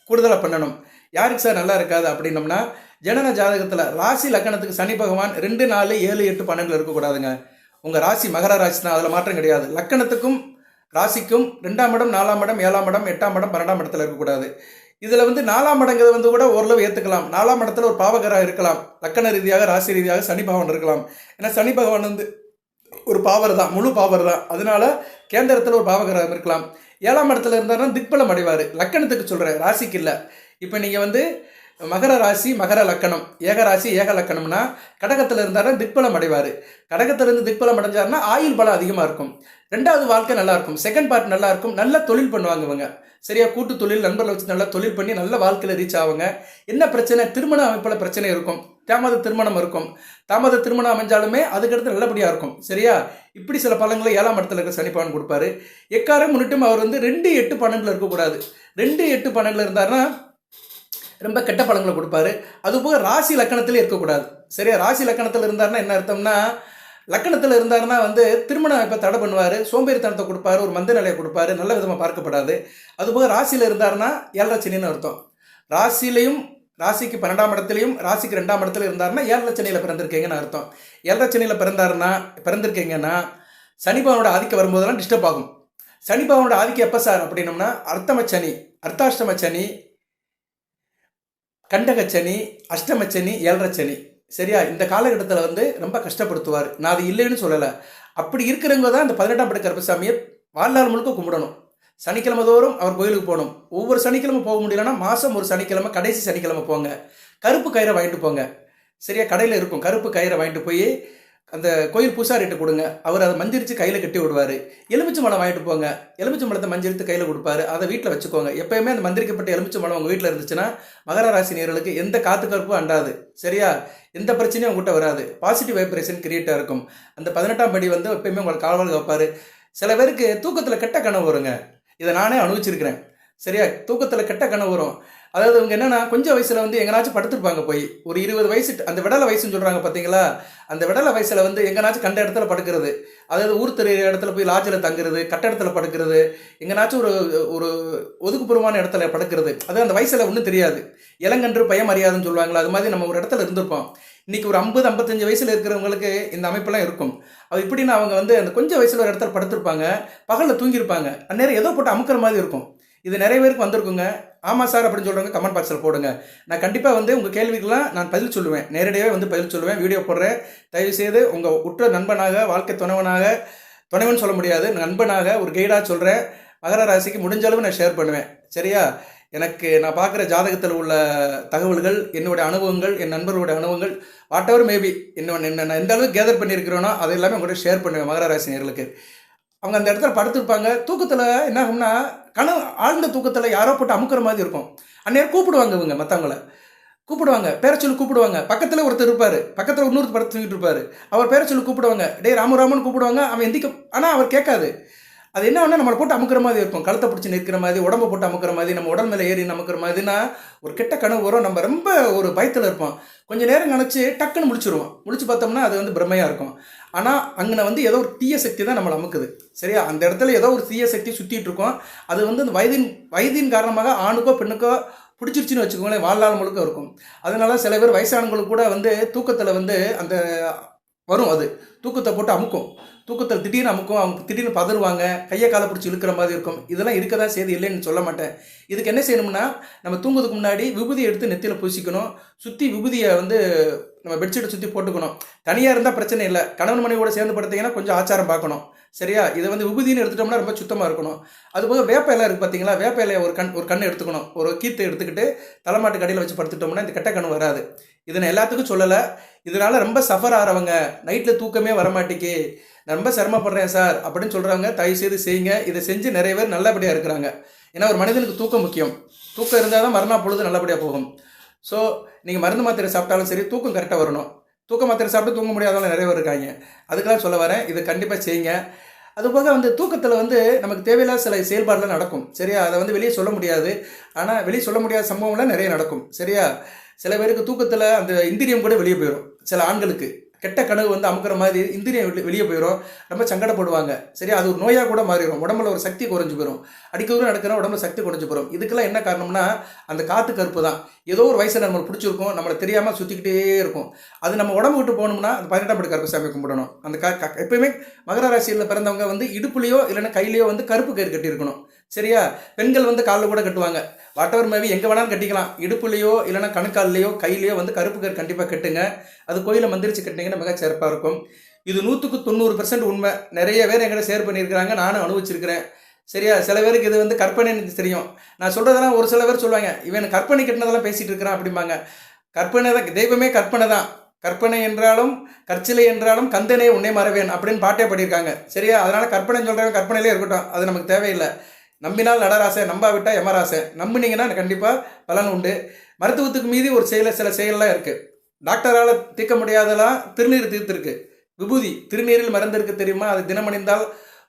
கூடுதலாக பண்ணணும். யாருக்கு சார் நல்லா இருக்காது அப்படின்னம்னா, ஜனன ஜாதகத்தில் ராசி லக்கணத்துக்கு சனி பகவான் 2, 4, 7, 8, 12 இருக்கக்கூடாதுங்க. உங்கள் ராசி மகர ராசி தான், அதில் மாற்றம் கிடையாது. லக்கணத்துக்கும் ராசிக்கும் 2ஆம் இடம், 4ஆம் இடம், 7ஆம் இடம், 8ஆம் இடம், 12ஆம் இடத்துல இருக்கக்கூடாது. இதில் வந்து 4ஆம் இடங்கிறது வந்து கூட ஓரளவு ஏற்றுக்கலாம். 4ஆம் இடத்துல ஒரு பாவகராக இருக்கலாம். லக்கண ரீதியாக ராசி ரீதியாக சனி பகவான் இருக்கலாம். ஏன்னா சனி பகவான் வந்து ஒரு பாவர் தான், முழு பாவர் தான். அதனால கேந்திரத்தில் ஒரு பாவகராக இருக்கலாம். 7ஆம் இடத்துல இருந்தாருன்னா திக்பலம் அடைவார். லக்கணத்துக்கு சொல்கிறேன், ராசிக்கு இல்லை. இப்போ நீங்கள் வந்து மகர ராசி மகர லக்கணம், ஏக ராசி ஏக லக்கணம்னா கடகத்தில் இருந்தாருன்னா திக்பலம் அடைவார். கடகத்திலிருந்து திக்பலம் அடைஞ்சாருன்னா ஆயுள் பலம் அதிகமாக இருக்கும். 2வது வாழ்க்கை நல்லா இருக்கும். செகண்ட் பார்ட் நல்லா இருக்கும். நல்ல தொழில் பண்ணுவாங்க இவங்க. சரியா, கூட்டு தொழில், நண்பர்களை வச்சு நல்லா தொழில் பண்ணி நல்ல வாழ்க்கையில் ரீச் ஆவாங்க. என்ன பிரச்சனை, திருமண அமைப்பில் பிரச்சனை இருக்கும். தாமத திருமணம் இருக்கும். தாமத திருமணம் அமைஞ்சாலுமே அதுக்கடுத்து நல்லபடியாக இருக்கும். சரியா, இப்படி சில பலன்களை 7ஆம் இடத்துல இருக்க சனி பகவான் கொடுப்பாரு. எக்காரம் முன்னிட்டும் அவர் வந்து 2, 8, 12 இருக்கக்கூடாது. 2, 8, 12 இருந்தாருன்னா ரொம்ப கெட்ட பலன்களை கொடுப்பாரு. அதுபோக ராசி லக்கணத்திலே இருக்கக்கூடாது. சரியா, ராசி லக்கணத்தில் இருந்தாருன்னா என்ன அர்த்தம்னா, லக்கணத்தில் இருந்தாருன்னா வந்து திருமணம் இப்போ தடை பண்ணுவார், சோம்பேறித்தனத்தை கொடுப்பாரு, ஒரு மந்த நிலையை கொடுப்பாரு, நல்ல விதமாக பார்க்கப்படாது. அதுபோக ராசியில் இருந்தாருன்னா 7 சனின்னு அர்த்தம். ராசிலையும் ராசிக்கு 12ஆம் இடத்துலையும் ராசிக்கு 2ஆம் இடத்துல இருந்தாருன்னா 7 சனியில் பிறந்திருக்கீங்கன்னு அர்த்தம். 7 சனியில் பிறந்திருக்கீங்கன்னா சனி பகவானோட ஆதிக்கம் வரும்போதெல்லாம் டிஸ்டர்ப் ஆகும். சனி பகவானோட ஆதிக்கம் எப்போ சார் அப்படின்னோம்னா, அர்த்தம சனி, அர்த்தாஷ்டம சனி, கண்டகச்சனி, அஷ்டமச்சனி, 7 சனி. சரியா, இந்த காலகட்டத்தில் வந்து ரொம்ப கஷ்டப்படுத்துவார். நான் அது இல்லைன்னு சொல்லலை. அப்படி இருக்கிறவங்க தான் இந்த 18ஆம் படி கருப்பசாமியை வாழ்நாள் முழுக்க கும்பிடணும். சனிக்கிழமை தோறும் அவர் கோயிலுக்கு போகணும். ஒவ்வொரு சனிக்கிழமை போக முடியலன்னா மாதம் ஒரு சனிக்கிழமை, கடைசி சனிக்கிழமை போங்க. கருப்பு கயிறை வாங்கிட்டு போங்க. சரியா, கடையில் இருக்கும் கருப்பு கயிறை வாங்கிட்டு போய் அந்த கோயில் பூசாரிட்ட கொடுங்க. அவர் அதை மஞ்சரித்து கையில் கட்டி விடுவார். எலுமிச்சை மலம் வாங்கிட்டு போங்க. எலுமிச்சை மலத்தை மஞ்சரித்து கையில் கொடுப்பாரு. அதை வீட்டில் வச்சுக்கோங்க. எப்போயுமே அந்த மந்திரிக்கப்பட்ட எலுமிச்சை மலம் உங்கள் வீட்டில் இருந்துச்சுன்னா மகர ராசி நேயர்களுக்கு எந்த காத்து கருப்பும் அண்டாது. சரியா, எந்த பிரச்சனையும் உங்கள்கிட்ட வராது. பாசிட்டிவ் வைப்ரேஷன் கிரியேட்டாக இருக்கும். அந்த 18ஆம் படி வந்து எப்பயுமே உங்களை காவல் வைப்பார். சில பேருக்கு தூக்கத்தில் கெட்ட கனவு வருங்க. இதை நானே அனுபவிச்சிருக்கிறேன். சரியா, தூக்கத்தில் கெட்ட கனவு வரும். அதாவது இவங்க என்னன்னா, கொஞ்சம் வயசில் வந்து எங்கனாச்சும் படுத்துருப்பாங்க. போய் ஒரு 20 வயசு, அந்த விடலை வயசுன்னு சொல்கிறாங்க பார்த்தீங்களா, அந்த விடலை வயசில் வந்து எங்கனாச்சும் கண்ட இடத்துல படுக்கிறது. அதாவது ஊர் தெரிய இடத்துல போய் லாட்ஜில் தங்குறது, கட்ட இடத்துல படுக்கிறது, எங்கனாச்சும் ஒரு ஒதுக்குப்புறமான இடத்துல படுக்கிறது. அது அந்த வயசில் ஒன்றும் தெரியாது. இளங்கன்று பயம் அறியாதுன்னு சொல்லுவாங்களா, அது மாதிரி நம்ம ஒரு இடத்துல இருந்திருப்போம். இன்றைக்கி ஒரு 50, 55 வயசில் இருக்கிறவங்களுக்கு இந்த அமைப்பெல்லாம் இருக்கும். அது இப்படின்னு அவங்க வந்து அந்த கொஞ்சம் வயசில் ஒரு இடத்துல படுத்திருப்பாங்க, பகலில் தூங்கியிருப்பாங்க. அந்நேரம் ஏதோ போட்டு அமுக்கிற மாதிரி இருக்கும். இது நிறைய பேருக்கு வந்திருக்குங்க. ஆமாம் சார் அப்படின்னு சொல்கிறவங்க கமெண்ட் பாக்ஸில் போடுங்க. நான் கண்டிப்பாக வந்து உங்கள் கேள்விக்கெல்லாம் நான் பதில் சொல்லுவேன். நேரடியாகவே வந்து பதில் சொல்லுவேன். வீடியோ போடுறேன். தயவுசெய்து உங்கள் உற்ற நண்பனாக, வாழ்க்கை துணைவன் சொல்ல முடியாது, நண்பனாக, ஒரு கைடாக சொல்கிறேன். மகர ராசிக்கு முடிஞ்ச அளவு நான் ஷேர் பண்ணுவேன். சரியா, எனக்கு நான் பார்க்குற ஜாதகத்தில் உள்ள தகவல்கள், என்னுடைய அனுபவங்கள், என் நண்பர்களுடைய அனுபவங்கள், வாட் எவர் மேபி நான் எந்த அளவுக்கு கேதர் பண்ணியிருக்கிறோனோ அதை எல்லாமே உங்கள்கிட்ட ஷேர் பண்ணுவேன். மகர ராசி நேயர்களுக்கு அவங்க அந்த இடத்துல படுத்திருப்பாங்க. தூக்கத்தில் என்ன ஆகும்னா, ஆழ்ந்த தூக்கத்தில் யாரோ போட்டு அமுக்கிற மாதிரி இருக்கும். அந்நேரம் கூப்பிடுவாங்க, இவங்க மற்றவங்களை கூப்பிடுவாங்க, பேரை சொல்லி கூப்பிடுவாங்க. பக்கத்தில் ஒருத்தர் இருப்பார், பக்கத்தில் இன்னொருத்தர் படுத்து தூங்கிட்டு இருப்பார். அவர் பேரை சொல்லி கூப்பிடுவாங்க, டே ராமன் கூப்பிடுவாங்க. அவன் எந்திக்க, ஆனால் அவர் கேட்காது. அது என்ன ஒன்று, நம்மளை போட்டு அமுக்கிற மாதிரி இருக்கும். கழுத்தை பிடிச்சி நிற்கிற மாதிரி, உடம்பை போட்டு அமுக்கிற மாதிரி, நம்ம உடல் மேலே ஏறி அமுக்கிற மாதிரினா ஒரு கெட்ட கனவு வரும். நம்ம ரொம்ப ஒரு பயத்தில் இருப்போம். கொஞ்சம் நேரம் கழிச்சு டக்குன்னு முடிச்சிருவோம். முடிச்சு பார்த்தோம்னா அது வந்து பிரமையாக இருக்கும். ஆனால் அங்கே வந்து ஏதோ ஒரு தீய சக்தி தான் நம்மளை அமுக்குது. சரியா, அந்த இடத்துல ஏதோ ஒரு தீய சக்தி சுற்றிட்டு இருக்கோம். அது வந்து அந்த வயதின் காரணமாக ஆணுக்கோ பெண்ணுக்கோ பிடிச்சிருச்சுன்னு வச்சுக்கோங்களேன், வாழ்நாள் முழுக்க இருக்கும். அதனால சில பேர் வயசானவங்களுக்கு கூட வந்து தூக்கத்தில் வந்து அந்த வரும், அது தூக்கத்தை போட்டு அமுக்கும். தூக்கத்தில் திடீர்னு அமுக்கும். அவங்க திடீர்னு பதறுவாங்க, கையை காலை பிடிச்சி இழுக்கிற மாதிரி இருக்கும். இதெல்லாம் இருக்க தான் செய்து, இல்லைன்னு சொல்ல மாட்டேன். இதுக்கு என்ன செய்யணும்னா, நம்ம தூங்குறதுக்கு முன்னாடி விபூதியை எடுத்து நெத்தியில் பூசிக்கணும். சுற்றி விபூதியை வந்து நம்ம பெட்ஷீட்டை சுற்றி போட்டுக்கணும். தனியாக இருந்தால் பிரச்சனை இல்லை. கணவன் மனைவியோட சேர்ந்து படுத்தீங்கன்னா கொஞ்சம் ஆச்சாரம் பார்க்கணும். சரியா, இதை வந்து விபூதின்னு எடுத்துட்டோம்னா ரொம்ப சுத்தமாக இருக்கணும். அதுபோக வேப்ப இலை இருக்குது பார்த்தீங்களா, வேப்ப இலையை ஒரு கண் எடுத்துக்கணும். ஒரு கீத்தை எடுத்துக்கிட்டு தலைமாட்டு கடையில் வச்சு படுத்துட்டோம்னா இந்த கெட்ட கண் வராது. இதை நான் எல்லாத்துக்கும் சொல்லலை. இதனால் ரொம்ப சஃபர் ஆகிறவங்க, நைட்டில் தூக்கமே வரமாட்டேக்கு, நான் ரொம்ப சிரமப்படுறேன் சார் அப்படின்னு சொல்கிறவங்க தயவுசெய்து செய்யுங்க. இதை செஞ்சு நிறைய பேர் நல்லபடியாக இருக்கிறாங்க. ஏன்னா ஒரு மனிதனுக்கு தூக்கம் முக்கியம். தூக்கம் இருந்தால் தான் மறுநாள் பொழுது நல்லபடியாக போகும். ஸோ நீங்கள் மருந்து மாத்திரை சாப்பிட்டாலும் சரி, தூக்கம் கரெக்டாக வரணும். தூக்க மாத்திரை சாப்பிட்டு தூங்க முடியாதவங்க நிறைய பேர் இருக்காங்க. அதுக்கெல்லாம் சொல்ல வரேன், இதை கண்டிப்பாக செய்யுங்க. அதுபோக வந்து தூக்கத்தில் வந்து நமக்கு தேவையில்லாத சில செயல்பாடுலாம் நடக்கும். சரியா, அதை வந்து வெளியே சொல்ல முடியாது. ஆனால் வெளியே சொல்ல முடியாத சம்பவம்லாம் நிறைய நடக்கும். சரியா, சில பேருக்கு தூக்கத்தில் அந்த இந்திரியம் கூட வெளியே போயிடும். சில ஆண்களுக்கு கெட்ட கனவு வந்து அமுக்கிற மாதிரி இந்திரியம் வெளியே போயிடும், ரொம்ப சங்கடப்படுவாங்க. சரியா, அது ஒரு நோயாக கூட மாறிடும், உடம்புல ஒரு சக்தி குறைஞ்சு போயிடும், அடிக்கடி நடக்கிற உடம்புல சக்தி குறைஞ்சு போயிடும். இதுக்கெல்லாம் என்ன காரணம்னா அந்த காற்று கருப்பு தான். ஏதோ ஒரு வயசில் நம்மளுக்கு பிடிச்சிருக்கும், நம்மளை தெரியாமல் சுற்றிக்கிட்டே இருக்கும். அது நம்ம உடம்பு விட்டு போகணும்னா அந்த 18ஆம் படி கருப்பசாமி கும்பிடணும். அந்த எப்பயுமே மகர ராசியில் பிறந்தவங்க வந்து இடுப்புலையோ இல்லைன்னா கையிலையோ வந்து கருப்பு கயிறு கட்டியிருக்கணும். சரியா, பெண்கள் வந்து காலில் கூட கட்டுவாங்க, வாட்டவர் மேவி எங்கே வேணாலும் கட்டிக்கலாம். இடுப்புலையோ இல்லைன்னா கணுக்கால்லையோ கையிலையோ வந்து கருப்பு கயிறு கண்டிப்பாக கட்டுங்க. அது கோயிலை மந்திரிச்சு கட்டினீங்கன்னா மிக சிறப்பாக இருக்கும். இது 100க்கு 90% உண்மை. நிறைய பேர் என்கிட்ட ஷேர் பண்ணியிருக்கிறாங்க, நானும் அனுபவிச்சிருக்கிறேன். சரியா, சில பேருக்கு இது வந்து கற்பனைன்னு தெரியும். நான் சொல்கிறதெல்லாம் ஒரு சில பேர் சொல்லுவாங்க, இவன் கற்பனை கட்டினதெல்லாம் பேசிகிட்டு இருக்கிறான் அப்படிம்பாங்க. கற்பனை தான், தெய்வமே கற்பனை தான். கற்பனை என்றாலும் கற்சிலை என்றாலும் கந்தனே உன்னை மறவேன் அப்படின்னு பாட்டே பாடியிருக்காங்க. சரியா, அதனால் கற்பனை சொல்கிறவன் கற்பனையிலே இருக்கட்டும், அது நமக்கு தேவையில்லை. நம்பினால் நடராசை, நம்பாவிட்டா யமராசை. நம்பினீங்கன்னா கண்டிப்பாக பலன் உண்டு. மருத்துவத்துக்கு மீறி ஒரு சில செயல்லாம் இருக்குது. டாக்டரால் தீர்க்க முடியாதெல்லாம் திருநீர் தீர்த்துருக்கு. விபூதி, திருநீரில் மருந்து இருக்குது தெரியுமா, அது தினமணிந்தால்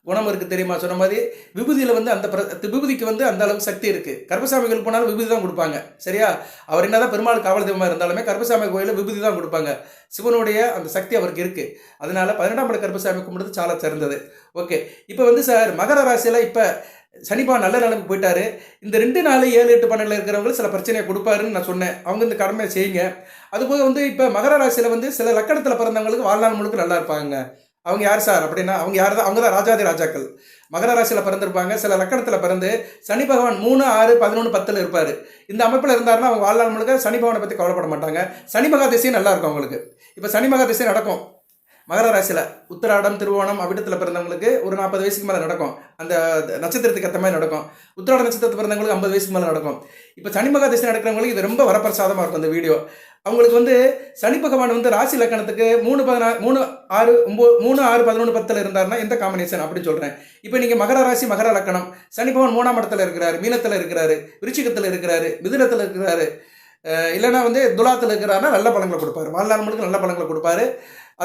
குணம் இருக்குது தெரியுமா சொன்ன மாதிரி விபூதியில் வந்து அந்த விபூதிக்கு வந்து அந்த அளவுக்கு சக்தி இருக்குது. கருப்பசாமிகள் போனாலும் விபூதி தான் கொடுப்பாங்க. சரியா, அவர் என்னதான் பெருமாள் காவல் தெய்வமாக இருந்தாலுமே கருப்பசாமி கோயிலில் விபூதி தான் கொடுப்பாங்க. சிவனுடைய அந்த சக்தி அவருக்கு இருக்குது. அதனால 18ஆம் படி கருப்பசாமி கும்பிடுறது சால சிறந்தது. ஓகே, இப்போ வந்து சார் மகர ராசியில் இப்போ சனிபகவான் நல்ல நிலைமைக்கு போயிட்டாரு. இந்த 2, 4, 7, 8, 12 இருக்கிறவங்களுக்கு சில பிரச்சனையை கொடுப்பாருன்னு நான் சொன்னேன். அவங்க இந்த கடமையை செய்யுங்க. அதுபோக வந்து இப்போ மகர ராசியில் வந்து சில லக்கணத்தில் பிறந்தவங்களுக்கு வாழ்நாள் முழுக்க நல்லா இருப்பாங்க. அவங்க யார் சார் அப்படின்னா அவங்க யார் தான், அவங்க தான் ராஜாதி ராஜாக்கள். மகர ராசியில் பிறந்திருப்பாங்க. சில லக்கணத்தில் பிறந்து சனி பகவான் 3, 6, 11, 10 இருப்பார். இந்த அமைப்பில் இருந்தாருன்னா அவங்க வாழ்நாள் முழுக்க சனி பகவானை பற்றி கவலைப்பட மாட்டாங்க. சனி மகா திசையும் நல்லா இருக்கும் அவங்களுக்கு. இப்போ சனி மகா திசை நடக்கும் மகர ராசியில். உத்திராடம், திருவோணம், அவிட்டத்தில் பிறந்தவங்களுக்கு ஒரு 40 வயசுக்கு மேலே நடக்கும். அந்த நட்சத்திரத்துக்கு ஏற்ற மாதிரி நடக்கும். உத்திராட நட்சத்திரத்தில் பிறந்தவங்களுக்கு 50 வயசுக்கு மேலே நடக்கும். இப்போ சனி மகா திசை நடக்கிறவங்களுக்கு இது ரொம்ப வரப்பிரசாதமாக இருக்கும் இந்த வீடியோ. அவங்களுக்கு வந்து சனி பகவான் வந்து ராசி லக்கணத்துக்கு 3, 6, 11, 10 இருந்தாருன்னா எந்த காம்பினேஷன் அப்படின்னு சொல்கிறேன். இப்போ நீங்கள் மகர ராசி மகர லக்கணம், சனி பகவான் 3ஆம் இடத்துல இருக்கிறாரு, மீனத்தில் இருக்கிறாரு, விருச்சிகத்தில் இருக்கிறாரு, மிதுனத்தில் இருக்கிறாரு, இல்லைன்னா வந்து துலாத்தில் இருக்கிறாருன்னா நல்ல பலன்களை கொடுப்பாரு. வாழ்நாள் முழுக்க நல்ல பலன்களை கொடுப்பாரு.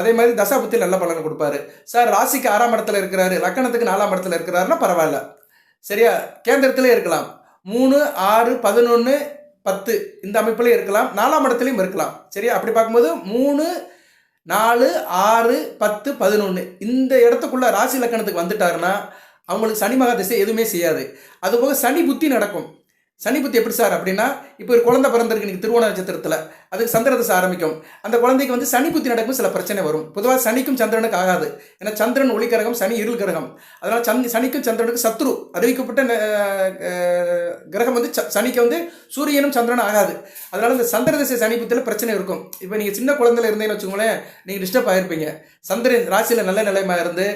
அதே மாதிரி தசாபுத்தியில் நல்ல பலனை கொடுப்பாரு. சார் ராசிக்கு 6ஆம் இடத்துல இருக்கிறாரு, லக்கணத்துக்கு 4ஆம் இடத்துல இருக்கிறாருன்னா பரவாயில்ல. சரியா, கேந்திரத்திலே இருக்கலாம். 3, 6, 11, 10 இந்த அமைப்புலேயும் இருக்கலாம், 4ஆம் இடத்துலையும் இருக்கலாம். சரியா, அப்படி பார்க்கும்போது 3, 4, 6, 10, 11 இந்த இடத்துக்குள்ள ராசி லக்கணத்துக்கு வந்துட்டாருன்னா அவங்களுக்கு சனி மகா திசை எதுவுமே செய்யாது. அதுபோக சனி புத்தி நடக்கும். சனி புத்தி எப்படி சார் அப்படின்னா, இப்போ ஒரு குழந்தை பிறந்திருக்கு நீங்கள் திருவோண நட்சத்திரத்தில், அதுக்கு சந்திர தசை ஆரம்பிக்கும். அந்த குழந்தைக்கு வந்து சனி புத்தி நடக்கும், சில பிரச்சனை வரும். பொதுவாக சனிக்கும் சந்திரனுக்கு ஆகாது. ஏன்னா சந்திரன் ஒளி கிரகம், சனி இருள் கிரகம். அதனால் சனிக்கும் சந்திரனுக்கு சத்ரு அறிவிக்கப்பட்ட கிரகம் வந்து சனிக்கு வந்து சூரியனும் சந்திரனும் ஆகாது. அதனால் இந்த சந்திர தசை சனி புத்தியில் பிரச்சனை இருக்கும். இப்போ நீங்கள் சின்ன குழந்தையில் இருந்தீங்கன்னு வச்சுக்கோங்களேன், நீங்கள் டிஸ்டர்ப் ஆகிருப்பீங்க. சந்திரன் ராசியில் நல்ல நிலைமையாக இருந்து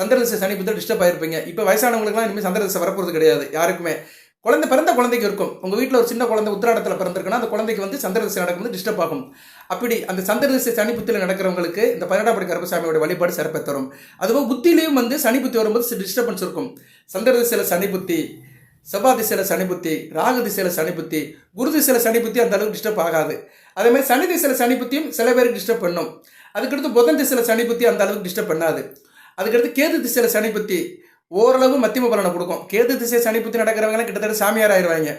சந்திர தசை சனி புத்தியில் டிஸ்டர்ப் ஆகிருப்பீங்க. இப்போ வயசானவங்களுக்குலாம் இனிமேல் சந்திர தசை வரப்போகிறது கிடையாது யாருக்குமே. பிறந்த குழந்தைக்கு இருக்கும். உங்கள் வீட்டில் ஒரு சின்ன குழந்தை உத்திராடத்தில் பிறந்திருக்குன்னா அந்த குழந்தைக்கு வந்து சந்திர திசை நடக்கும்போது டிஸ்டர்ப் ஆகும். அப்படி அந்த சந்திர திசை சனி புத்தியில் நடக்கிறவங்களுக்கு இந்த 18ஆம் படி கருப்பசாமியோட வழிபாடு சிறப்பை தரும். அதுபோல் புத்திலையும் வந்து சனி புத்தி வரும்போது டிஸ்டர்பன்ஸ் இருக்கும். சந்திர திசையில் சனி புத்தி, செவ்வாய் திசையில் சனி புத்தி, ராகு திசையில் சனி புத்தி, குரு திசையில் சனி புத்தி அந்த அளவுக்கு டிஸ்டர்ப் ஆகாது. அதே மாதிரி சனி திசையில் சனி புத்தியும் சில பேருக்கு டிஸ்டர்ப் பண்ணும். அதுக்கடுத்து புதன் திசையில் சனி புத்தி அந்த அளவுக்கு டிஸ்டர்ப் பண்ணாது. அதுக்கடுத்து கேது திசையில் சனி புத்தி ஓரளவு மத்தியம பலனை கொடுக்கும். கேது திசை சனி புத்தி நடக்கிறவங்களாம் கிட்டத்தட்ட சாமியார் ஆயிடுவாங்க.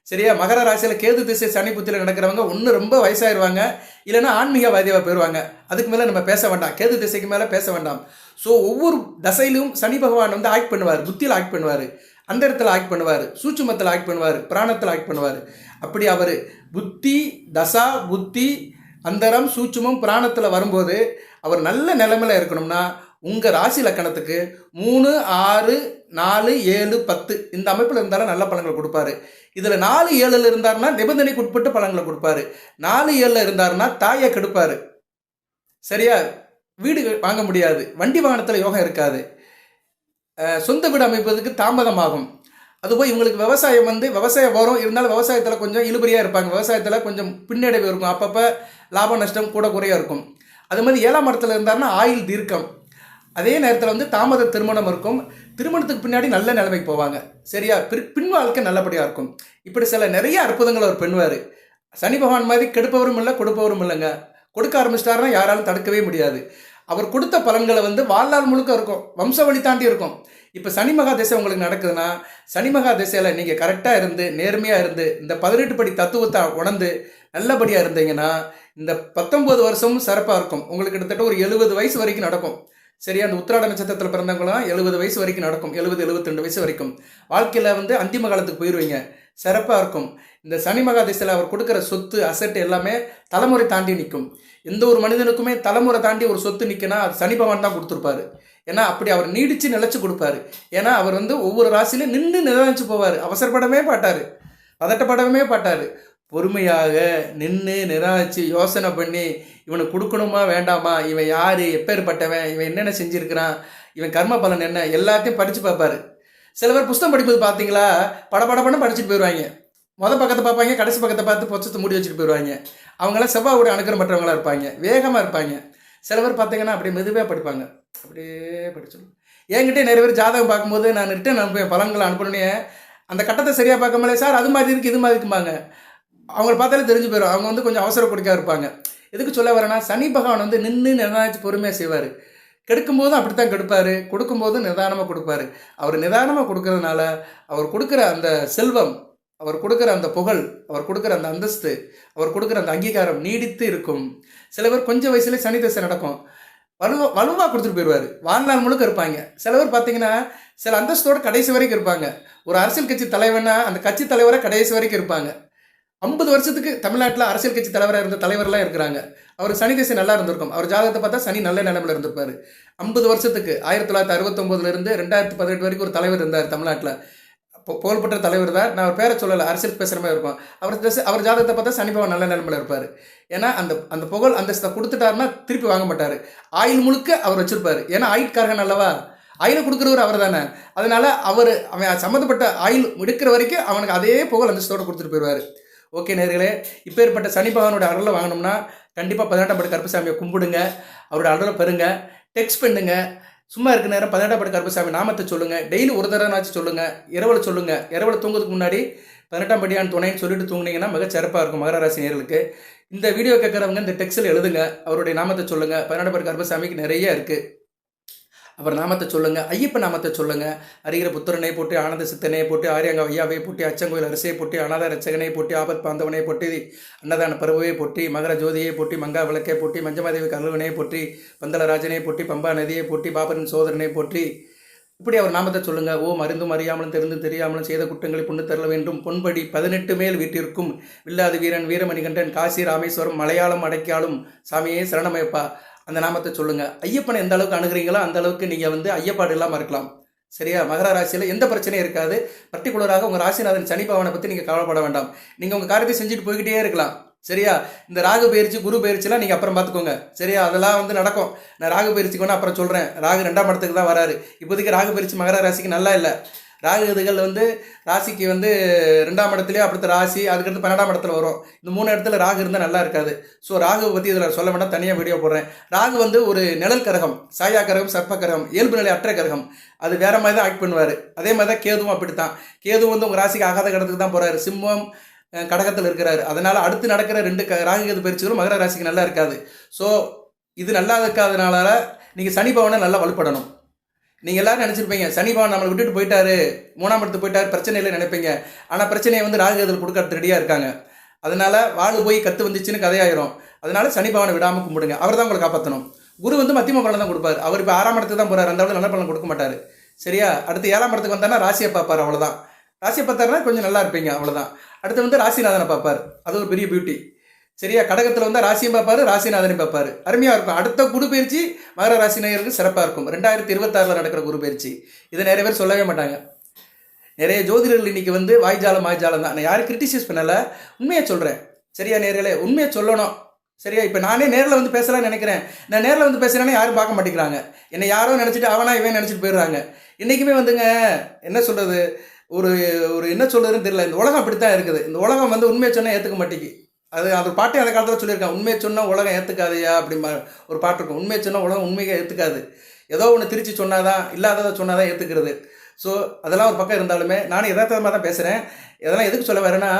சரியா, மகர ராசியில் கேது திசை சனி புத்தியில் நடக்கிறவங்க ஒன்று ரொம்ப வயசாயிருவாங்க, இல்லைன்னா ஆன்மீகவாதியாக போயிடுவாங்க. அதுக்கு மேலே நம்ம பேச வேண்டாம், கேது திசைக்கு மேலே பேச வேண்டாம். ஸோ ஒவ்வொரு தசையிலும் சனி பகவான் வந்து ஆக்ட் பண்ணுவார். புத்தியில் ஆக்ட் பண்ணுவார், அந்த இடத்துல ஆக்ட் பண்ணுவார், சூட்சுமத்தில் ஆக்ட் பண்ணுவார், பிராணத்தில் ஆக்ட் பண்ணுவார். அப்படி அவர் புத்தி, தசா, புத்தி, அந்தரம், சூட்சுமம், பிராணத்தில் வரும்போது அவர் நல்ல நிலைமையில் இருக்கணும்னா உங்கள் ராசி லக்கணத்துக்கு 3, 6, 4, 7, 10 இந்த அமைப்பில் இருந்தாலும் நல்ல பலன்களை கொடுப்பாரு. இதில் 4, 7 இருந்தாருன்னா நிபந்தனைக்கு உட்பட்டு பலன்களை கொடுப்பாரு. 4, 7 இருந்தாருன்னா தாயை கெடுப்பார். சரியா, வீடு வாங்க முடியாது, வண்டி வாகனத்தில் யோகம் இருக்காது, சொந்த வீடு அமைப்பதற்கு தாமதமாகும். அதுபோல் இவங்களுக்கு விவசாயம் வந்து விவசாயம் வரும், இருந்தாலும் விவசாயத்தில் கொஞ்சம் இழுபறியாக இருப்பாங்க. விவசாயத்தில் கொஞ்சம் பின்னடைவு இருக்கும், அப்பப்போ லாப நஷ்டம் கூட குறையாக இருக்கும். அது மாதிரி 7ஆம் இடத்துல இருந்தாருன்னா ஆயுள் தீர்க்கம். அதே நேரத்தில் வந்து தாமத திருமணம் இருக்கும். திருமணத்துக்கு பின்னாடி நல்ல நிலைமைக்கு போவாங்க. சரியா, பின் வாழ்க்கை நல்லபடியாக இருக்கும். இப்படி சில நிறைய அற்புதங்கள் அவர் பண்ணுவார். சனி பகவான் மாதிரி கெடுப்பவரும் இல்லை, கொடுப்பவரும் இல்லைங்க. கொடுக்க ஆரம்பிச்சிட்டாருன்னா யாராலும் தடுக்கவே முடியாது. அவர் கொடுத்த பலன்களை வந்து வாழ்நாள் முழுக்க இருக்கும், வம்ச வழி தாண்டி இருக்கும். இப்போ சனி மகா திசை உங்களுக்கு நடக்குதுன்னா சனி மகா திசையில் நீங்கள் கரெக்டாக இருந்து நேர்மையாக இருந்து இந்த 18 படி தத்துவத்தை உணர்ந்து நல்லபடியாக இருந்தீங்கன்னா இந்த 19 வருஷமும் சிறப்பாக இருக்கும். உங்களுக்கு கிட்டத்தட்ட ஒரு 70 வயசு வரைக்கும் நடக்கும். சரியா, அந்த உத்திராட நட்சத்திரத்தில் பிறந்தவங்களாம் 70 வயசு வரைக்கும் நடக்கும். 70-72 வயசு வரைக்கும் வாழ்க்கையில் வந்து அந்திம காலத்துக்கு போயிடுவீங்க. சிறப்பாக இருக்கும். இந்த சனி மகாதிசையில் அவர் கொடுக்குற சொத்து அசட்டு எல்லாமே தலைமுறை தாண்டி நிற்கும். எந்த ஒரு மனிதனுக்குமே தலைமுறை தாண்டி ஒரு சொத்து நிற்குன்னா அது சனி பகவான் தான் கொடுத்துருப்பாரு. ஏன்னா அப்படி அவர் நீடிச்சு நிலைச்சு கொடுப்பாரு. ஏன்னா அவர் வந்து ஒவ்வொரு ராசியிலும் நின்று நிதானிச்சு போவார். அவசரப்படவே மாட்டார், பதட்டப்படவே மாட்டார். பொறுமையாக நின்று நிதானிச்சு யோசனை பண்ணி இவனுக்கு கொடுக்கணுமா வேண்டாமா, இவன் யார், எப்பேற்பட்டவன், இவன் என்னென்ன செஞ்சுருக்கிறான், இவன் கர்ம பலன் என்ன, எல்லாத்தையும் படித்து பார்ப்பார். சில பேர் புஸ்தகம் படிப்பது பார்த்தீங்களா, படப்படப்படம் படிச்சுட்டு போயிடுவாங்க. பக்கத்தை பார்ப்பாங்க, கடைசி பக்கத்தை பார்த்து பொச்சத்தை மூடி வச்சுட்டு போயிடுவாங்க. அவங்களாம் செவ்வாயோட அனுக்கிறம் மற்றவங்களாக இருப்பாங்க, வேகமாக இருப்பாங்க. சில பேர் பார்த்தீங்கன்னா அப்படியே மெதுவாக படிப்பாங்க, அப்படியே படிச்சிடும். என்கிட்டே நிறைய பேர் ஜாதகம் பார்க்கும்போது நான் ரிட்டன் அனுப்புவேன், பலன்களை அனுப்பணுன்னே அந்த கட்டத்தை சரியாக பார்க்காமலே சார் அது மாதிரி இருக்குது இது மாதிரி இருக்குமாங்க. அவங்கள பார்த்தாலே தெரிஞ்சு போயிடும். அவங்க வந்து கொஞ்சம் அவசர கொடுக்கா இருப்பாங்க. எதுக்கு சொல்ல வரேன்னா, சனி பகவான் வந்து நின்று நிதானிச்சு பொறுமையாக செய்வார். கெடுக்கும்போதும் அப்படித்தான் கெடுப்பார், கொடுக்கும்போதும் நிதானமாக கொடுப்பார். அவர் நிதானமாக கொடுக்கறதுனால அவர் கொடுக்குற அந்த செல்வம், அவர் கொடுக்குற அந்த புகழ், அவர் கொடுக்குற அந்த அந்தஸ்து, அவர் கொடுக்குற அந்த அங்கீகாரம் நீடித்து இருக்கும். சில பேர் கொஞ்சம் வயசுலேயே சனி தசை நடக்கும், வலுவாக கொடுத்துட்டு போயிடுவார், வாழ்நாள் முழுக்க இருப்பாங்க. சில பேர் பார்த்தீங்கன்னா சில அந்தஸ்தோடு கடைசி வரைக்கும் இருப்பாங்க. ஒரு அரசியல் கட்சி தலைவனா அந்த கட்சி தலைவரை கடைசி வரைக்கும் இருப்பாங்க. 50 வருஷத்துக்கு தமிழ்நாட்டில் அரசியல் கட்சி தலைவராக இருந்த தலைவர்லாம் இருக்கிறாங்க. அவர் சனி திசை நல்லா இருந்திருக்கும். அவர் ஜாதகத்தை பார்த்தா சனி நல்ல நிலைமையில் இருந்திருப்பார். 50 வருஷத்துக்கு 1969 2018 வரைக்கும் ஒரு தலைவர் இருந்தார் தமிழ்நாட்டில். புகழ்பெற்ற தலைவர் தான். நான் அவர் பேரை சொல்லலை, அரசியல் பேசுகிற மாதிரி இருக்கும். அவர் ஜாதகத்தை பார்த்தா சனி பகவான் நல்ல நிலைமையில் இருப்பார். ஏன்னா அந்த புகழ் அந்தஸ்தை கொடுத்துட்டாருன்னா திருப்பி வாங்க மாட்டார். ஆயுள் முழுக்க அவர் வச்சிருப்பார். ஏன்னா ஆயுட்காரகன் அல்லவா, ஆயுள் கொடுக்குறவர் அவர் தானே. அதனால அவன் சம்மந்தப்பட்ட ஆயுள் எடுக்கிற வரைக்கும் அவனுக்கு அதே புகழ் அந்தஸ்தோடு கொடுத்துட்டு போயிடுவார். ஓகே நேர்களே, இப்போ ஏற்பட்ட சனி பகவானோட அருளை வாங்கணும்னா கண்டிப்பாக 18ஆம் படி கருப்பசாமியை கும்பிடுங்க, அவரோட அருளை பெறுங்க. டெக்ஸ்ட் பண்ணுங்க, சும்மா இருக்க நேரம் 18ஆம் படி கருப்பசாமி நாமத்தை சொல்லுங்கள். டெய்லி ஒரு தடவைனாச்சும் சொல்லுங்கள். இரவில் சொல்லுங்கள். இரவில் தூங்குறதுக்கு முன்னாடி 18ஆம் படியான் துணைன்னு சொல்லிட்டு தூங்குனீங்கன்னா மிக சிறப்பாக இருக்கும் மகர ராசி நேயர்களுக்கு. இந்த வீடியோ கேட்குறவங்க இந்த டெக்ஸ்டில் எழுதுங்க, அவருடைய நாமத்தை சொல்லுங்கள். 18ஆம் படி கருப்பசாமிக்கு நிறைய இருக்குது. அவர் நாமத்தை சொல்லுங்கள், ஐயப்ப நாமத்தை சொல்லுங்கள். அரிகிற புத்திரனை போட்டு, ஆனந்த சித்தனை போட்டு, ஆரியாங்க ஐயாவை போட்டு, அச்சங்கோயில் அரசையை போட்டு, அனாத ரச்சகனை போட்டு, ஆபத் பாந்தவனை போட்டி, அன்னதான பருவையை போட்டி, மகர ஜோதியை போட்டி, மங்கா விளக்கை போட்டி, மஞ்சமாதேவி கல்வனை போட்டி, பந்தளராஜனை போட்டி, பம்பா நதியை போட்டி, பாபரின் சோதரனை போற்றி, இப்படி அவர் நாமத்தை சொல்லுங்கள். ஓம் அறிந்தும் அறியாமலும் தெரிந்தும் தெரியாமலும் செய்த குற்றங்களை புண்ணு தரல வேண்டும். பொன்படி 18 மேல் வீட்டிற்கும் வில்லாது வீரன் வீரமணிகண்டன் காசி ராமேஸ்வரம் மலையாளம் அடைக்காலும் சாமியே சரணமயப்பா, அந்த நாமத்தை சொல்லுங்கள். ஐயப்பனை எந்த அளவுக்கு அணுகிறீங்களோ அந்த அளவுக்கு நீங்கள் வந்து ஐயப்பாடு இல்லாமல் இருக்கலாம். சரியா, மகர ராசியில் எந்த பிரச்சனையும் இருக்காது. பர்டிகுலராக உங்கள் ராசிநாதன் சனி பகவானை பற்றி நீங்கள் கவலைப்பட வேண்டாம். நீங்கள் உங்கள் காரியத்தை செஞ்சுட்டு போய்கிட்டே இருக்கலாம். சரியா, இந்த ராகு பயிற்சி குரு பயிற்சிலாம் நீங்கள் அப்புறம் பார்த்துக்கோங்க. சரியா, அதெல்லாம் வந்து நடக்கும். நான் ராகு பயிற்சிக்கு வேணால் அப்புறம் சொல்கிறேன். ராகு 2ஆம் இடத்துக்கு தான் வராரு. இப்போதைக்கு ராகு பயிற்சி மகர ராசிக்கு நல்லா இல்லை. ராகு இதுகள் வந்து ராசிக்கு வந்து 2ஆம் இடத்துலேயே அடுத்த ராசி, அதுக்கடுத்து 12ஆம் இடத்துல வரும். இந்த 3 இடத்துல ராகு இருந்தால் நல்லா இருக்காது. ஸோ ராகுவை பற்றி இதில் சொல்ல வேண்டாம், தனியாக வீடியோ போடுறேன். ராகு வந்து ஒரு நிழல் கரகம், சாயா கரகம், சர்ப்ப கரகம், இயல்பு நிலை அற்ற கரகம். அது வேற மாதிரி தான் ஆக்ட் பண்ணுவார். அதே மாதிரி தான் கேதுவும் அப்படித்தான். கேது வந்து உங்கள் ராசிக்கு ஆகாத கடத்துக்கு தான் போகிறாரு. சிம்மம் கடகத்தில் இருக்கிறாரு. அதனால் அடுத்து நடக்கிற 2 ராகு கேது பயிற்சிகளும் மகர ராசிக்கு நல்லா இருக்காது. ஸோ இது நல்லா இருக்காதனால நீங்கள் சனி பகவானை நல்லா வலுப்படணும். நீங்கள் எல்லாரும் நினச்சிருப்பீங்க சனி பகவான் நம்மளை விட்டுட்டு போயிட்டாரு, 3ஆம் இடத்துக்கு போயிட்டாரு, பிரச்சனை இல்லை நினைப்பீங்க. ஆனால் பிரச்சனையை வந்து ராகு கேதுல கொடுக்க ரெடியாக இருக்காங்க. அதனால் வாழ் போய் கற்று வந்துச்சுன்னு கதையாயிரும். அதனால் சனி பகவானை விடாமல் கும்பிடுங்க, அவர் தான் உங்களை காப்பாற்றணும். குரு வந்து மத்தியம பலன் தான் கொடுப்பார். அவர் இப்போ 6ஆம் இடத்துக்கு தான் போகிறார், அந்த அளவுக்கு நல்ல பலன் கொடுக்க மாட்டார். சரியா, அடுத்து 7ஆம் இடத்துக்கு வந்தாருன்னா ராசியை பார்ப்பார், அவ்வளோதான். ராசியை பார்த்தாருன்னா கொஞ்சம் நல்லா இருப்பீங்க, அவ்வளோதான். அடுத்து வந்து ராசிநாதனை பார்ப்பார், அது ஒரு பெரிய பியூட்டி. சரியா, கடகத்தில் வந்து ராசியும் பார்ப்பாரு, ராசிநாதனையும் பார்ப்பாரு, அருமையாக இருக்கும். அடுத்த குரு பயிற்சி மகர ராசி நேயருக்கு சிறப்பாக இருக்கும். 2026 நடக்கிற குரு பயிற்சி. இதை நிறைய பேர் சொல்லவே மாட்டாங்க. நிறைய ஜோதிடர்கள் இன்னைக்கு வந்து வாய்ஜாலம் தான். நான் யாரும் கிரிட்டிசைஸ் பண்ணலை, உண்மையை சொல்கிறேன். சரியா நேர்களே, உண்மையை சொல்லணும். சரியா, இப்போ நானே நேரில் வந்து பேசலாம்னு நினைக்கிறேன். நான் நேரில் வந்து பேசுகிறேன்னா யாரும் பார்க்க மாட்டேங்கிறாங்க. என்னை யாரோ நினச்சிட்டு அவனா இவன் நினச்சிட்டு போயிடுறாங்க. இன்றைக்குமே வந்துங்க என்ன சொல்கிறது, ஒரு ஒரு என்ன சொல்கிறதுன்னு தெரியல. இந்த உலகம் அப்படித்தான் இருக்குது. இந்த உலகம் வந்து உண்மையை சொன்னால் ஏற்றுக்க மாட்டேங்கி. அது பாட்டே அந்த காலத்தில் சொல்லியிருக்கான், உண்மையை சொன்னால் உலகம் ஏற்றுக்காதையா அப்படிம்பா ஒரு பாட்டு இருக்கும். உண்மையை சொன்னால் உலகம் உண்மையை ஏற்றுக்காது, ஏதோ ஒன்று திருச்சி சொன்னாதான், இல்லாததை சொன்னாதான் ஏற்றுக்கிறது. ஸோ அதெல்லாம் ஒரு பக்கம் இருந்தாலுமே நானும் யதார்த்தமாக தான் பேசுகிறேன். இதெல்லாம் எதுக்கு சொல்ல வரேன்னா,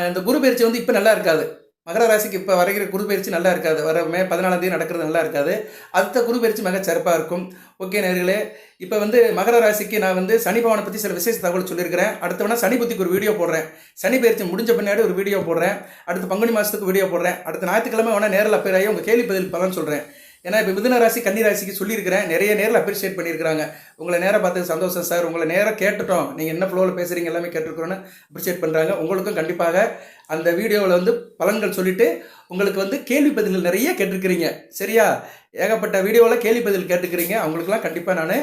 இந்த குரு பயிற்சி வந்து இப்போ நல்லா இருக்காது. மகர ராசிக்கு இப்போ வரைகிற குரு பயிற்சி நல்லா இருக்காது, வர மே 14ஆம் தேதி நடக்கிறது நல்லா இருக்காது. அடுத்த குரு பயிற்சி மிக சிறப்பாக இருக்கும். ஓகே நேர்களே, இப்போ வந்து மகர ராசிக்கு நான் வந்து சனி பகவானை பற்றி சில விசேஷ தகவல் சொல்லியிருக்கிறேன். அடுத்த வேணா சனி புத்திக்கு ஒரு வீடியோ போடுறேன், சனி பயிற்சி முடிஞ்ச பின்னாடி ஒரு வீடியோ போடுறேன், அடுத்த பங்குனி மாதத்துக்கு வீடியோ போடுறேன், அடுத்த ஞாயிற்றுக்கிழமை வேணா நேரில் அப்பேர் ஆகி உங்கள் கேள்வி பதில் பலன் சொல்கிறேன். ஏன்னா இப்போ மிதுன ராசி கன்னி ராசிக்கு சொல்லியிருக்கிறேன், நிறைய நேரில் அப்ரிஷியேட் பண்ணியிருக்கிறாங்க. உங்களை நேராக பார்த்தது சந்தோஷம் சார், உங்களை நேராக கேட்டுட்டோம், நீங்கள் என்ன ஃப்ளோவில் பேசுகிறீங்க எல்லாமே கேட்டுருக்குறோன்னு அப்ரிஷியேட் பண்ணுறாங்க. உங்களுக்கும் கண்டிப்பாக அந்த வீடியோவில் வந்து பலன்கள் சொல்லிவிட்டு உங்களுக்கு வந்து கேள்வி பதில்கள் நிறைய கேட்டிருக்கிறீங்க. சரியா, ஏகப்பட்ட வீடியோவில் கேள்வி பதில் கேட்டுக்கிறீங்க. அவங்களுக்குலாம் கண்டிப்பாக நான்